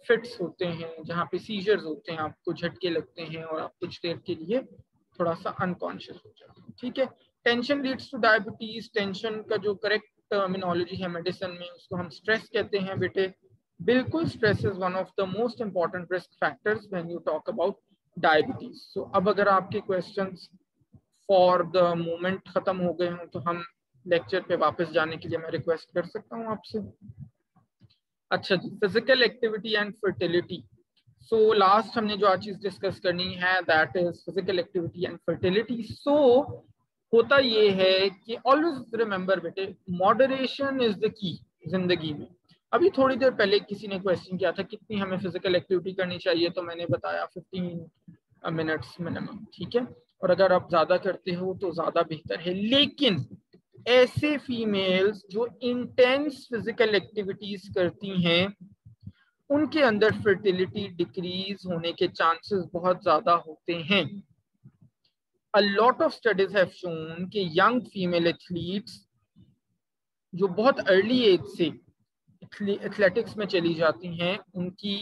फिट्स होते हैं, जहाँ पे सीजर्स होते हैं, आपको झटके लगते हैं और आप कुछ देर के लिए थोड़ा सा अनकॉन्शियस हो जाते हैं, ठीक है। Tension leads two diabetes, tension का जो करेक्ट टर्मिनोलॉजी है मेडिसिन में उसको हम स्ट्रेस कहते हैं बेटे। बिल्कुल stress is one of the most important risk factors when you talk about diabetes. So अब अगर आपके क्वेश्चंस फॉर द मोमेंट खत्म हो गए हों तो हम लेक्चर पे वापस जाने के लिए मैं रिक्वेस्ट कर सकता हूँ आपसे। अच्छा जी, physical activity and fertility. So last हमने जो आज चीज डिस्कस करनी है that is physical activity and fertility. So होता ये है कि ऑलवेज रिमेंबर बेटे मॉडरेशन इज द की जिंदगी में। अभी थोड़ी देर पहले किसी ने क्वेश्चन किया था कितनी हमें फिजिकल एक्टिविटी करनी चाहिए, तो मैंने बताया 15 मिनट्स मिनिमम, ठीक है। और अगर आप ज्यादा करते हो तो ज्यादा बेहतर है, लेकिन ऐसे फीमेल्स जो इंटेंस फिजिकल एक्टिविटीज करती हैं उनके अंदर फर्टिलिटी डिक्रीज होने के चांसेस बहुत ज्यादा होते हैं। A lot of studies have shown कि young female athletes जो बहुत अर्ली एज से एथलेटिक्स में चली जाती हैं उनकी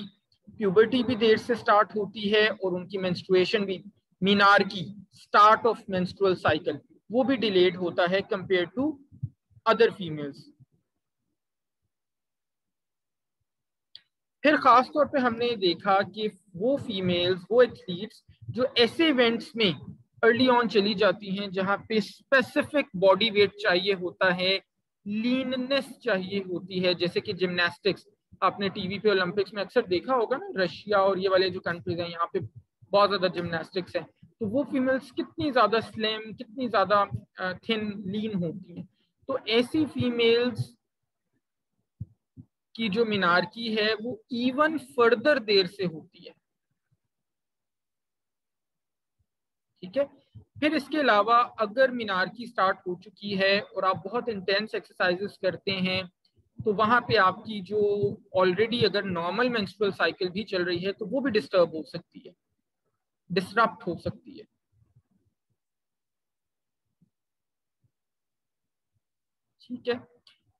प्यूबर्टी भी देर से स्टार्ट होती है और उनकी मेंस्ट्रुएशन भी, मीनार की स्टार्ट ऑफ मेंस्ट्रुअल साइकिल, वो भी डिलेड होता है कंपेयर टू अदर फीमेल्स। फिर खास तौर पे हमने देखा कि वो फीमेल्स, वो एथलीट्स जो ऐसे इवेंट्स में अर्ली ऑन चली जाती हैं जहां पे स्पेसिफिक बॉडी वेट चाहिए होता है, लीननेस चाहिए होती है, जैसे कि जिम्नास्टिक्स, आपने टीवी पे ओलंपिक्स में अक्सर देखा होगा ना, रशिया और ये वाले जो कंट्रीज हैं यहाँ पे बहुत ज्यादा जिम्नास्टिक्स है, तो वो फीमेल्स कितनी ज्यादा स्लिम, कितनी ज्यादा थिन, लीन होती हैं। तो ऐसी फीमेल्स की जो मीनारकी है वो इवन फर्दर देर से होती है, ठीक है। फिर इसके अलावा अगर मीनारकी स्टार्ट हो चुकी है और आप बहुत इंटेंस एक्सरसाइजेस करते हैं तो वहां पे आपकी जो ऑलरेडी अगर नॉर्मल मेंस्ट्रुअल साइकिल भी चल रही है तो वो भी डिस्टर्ब हो सकती है, डिस्टर्ब हो सकती है, ठीक है।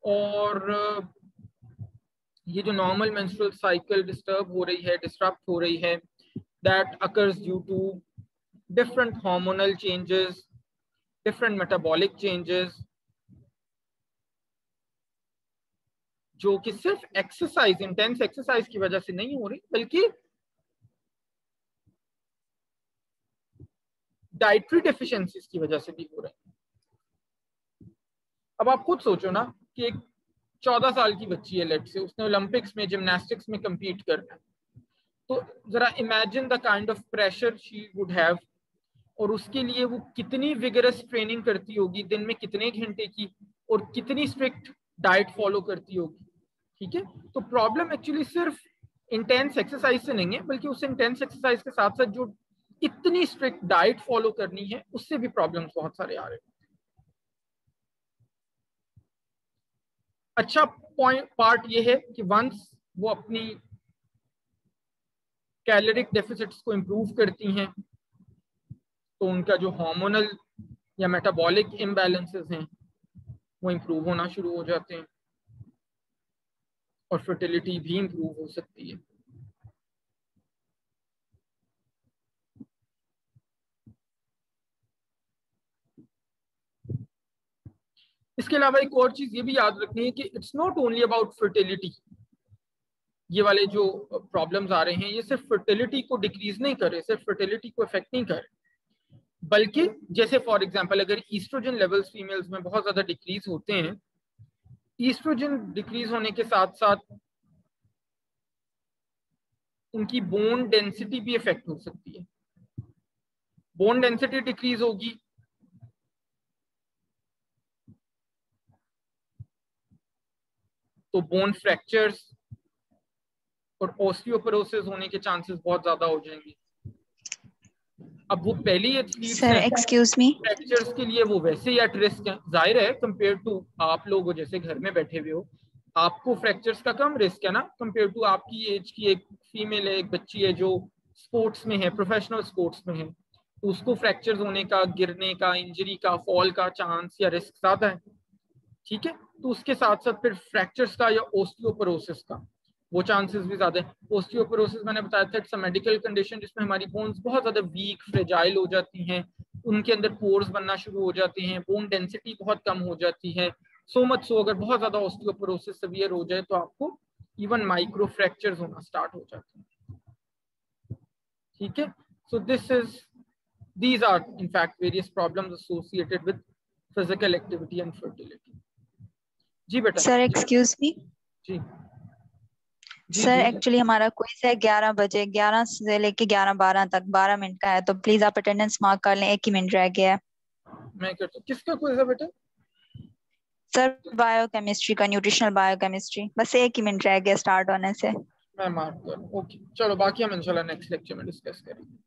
और ये जो नॉर्मल मेंस्ट्रुअल साइकिल डिस्टर्ब हो रही है, डिस्टर्ब हो रही है, that occurs due to different hormonal changes, different metabolic changes, जो कि सिर्फ एक्सरसाइज, इंटेंस एक्सरसाइज की वजह से नहीं हो रही बल्कि डाइटरी डेफिशिएंसीज की वजह से भी हो रही है। अब आप खुद सोचो ना कि एक 14 साल की बच्ची है, लेट से उसने ओलंपिक्स में जिम्नास्टिक्स में compete करना है, तो जरा imagine the kind of pressure she would have, और उसके लिए वो कितनी विगरस ट्रेनिंग करती होगी, दिन में कितने घंटे की, और कितनी स्ट्रिक्ट डाइट फॉलो करती होगी। ठीक है, तो प्रॉब्लम एक्चुअली सिर्फ इंटेंस एक्सरसाइज से नहीं है, बल्कि उस इंटेंस एक्सरसाइज के साथ साथ जो इतनी स्ट्रिक्ट डाइट फॉलो करनी है उससे भी प्रॉब्लम्स बहुत सारे आ रहे हैं। अच्छा पार्ट ये है कि वंस वो अपनी कैलोरिक डेफिसिट्स को इंप्रूव करती हैं तो उनका जो हार्मोनल या मेटाबॉलिक इम्बैलेंसेस हैं वो इंप्रूव होना शुरू हो जाते हैं और फर्टिलिटी भी इंप्रूव हो सकती है। इसके अलावा एक और चीज ये भी याद रखनी है कि it's not only about fertility. ये वाले जो प्रॉब्लम्स आ रहे हैं ये सिर्फ फर्टिलिटी को डिक्रीज नहीं कर रहे, सिर्फ फर्टिलिटी को इफेक्ट नहीं कर रहे, बल्कि जैसे फॉर एग्जांपल अगर ईस्ट्रोजन लेवल्स फीमेल्स में बहुत ज्यादा डिक्रीज होते हैं, ईस्ट्रोजन डिक्रीज होने के साथ साथ उनकी बोन डेंसिटी भी इफेक्ट हो सकती है। बोन डेंसिटी डिक्रीज होगी तो बोन फ्रैक्चर्स और ऑस्टियोपोरोसिस होने के चांसेस बहुत ज्यादा हो जाएंगे। अब वो पहले ही एथलीट्स हैं, एक्सक्यूज मी, फ्रैक्चर्स के लिए वो वैसे ही एट रिस्क हैं। जाहिर है कंपेयर टू आप लोग जैसे घर में बैठे हुए हो, आपको फ्रैक्चर्स का कम रिस्क है ना, कंपेयर टू आपकी एज की एक फीमेल है, एक बच्ची है जो स्पोर्ट्स में है, प्रोफेशनल स्पोर्ट्स में है, तो उसको फ्रैक्चर्स होने का, गिरने का, इंजरी का, फॉल का चांस या रिस्क ज्यादा है। ठीक है, तो उसके साथ साथ फिर फ्रैक्चर्स का या ऑस्टियोपोरोसिस का वो चांसेस भी ज्यादा है। ऑस्टियोपोरोसिस मैंने बताया था इट्स अ मेडिकल कंडीशन जिसमें हमारी बोन्स बहुत ज्यादा वीक फ्रेजाइल हो जाती हैं, उनके अंदर पोर्स बनना शुरू हो जाते हैं, बोन डेंसिटी बहुत कम हो जाती है। सो मच सो अगर बहुत ज्यादा ऑस्टियोपोरोसिस सीवियर हो जाए तो आपको इवन माइक्रो फ्रैक्चर्स होना स्टार्ट हो जाते हैं। ठीक है, सो these are in fact various problems associated with physical activity and fertility. जी बेटा। सर एक्सक्यूज मी, जी सर एक्चुअली हमारा क्विज है 11 बजे, 11 से लेके 11:12 तक 12 मिनट का है, तो प्लीज आप अटेंडेंस मार्क कर लें, 1 ही मिनट रह गया है। मैं करता हूँ। किसका क्विज है बेटा? सर बायोकेमिस्ट्री का, न्यूट्रिशनल बायोकेमिस्ट्री, बस 1 ही मिनट रह गया स्टार्ट होने से। मैं मार्क करूँ, ओके चलो, बाकी हम इंशाल्लाह नेक्स्ट लेक्चर में डिस्कस करेंगे।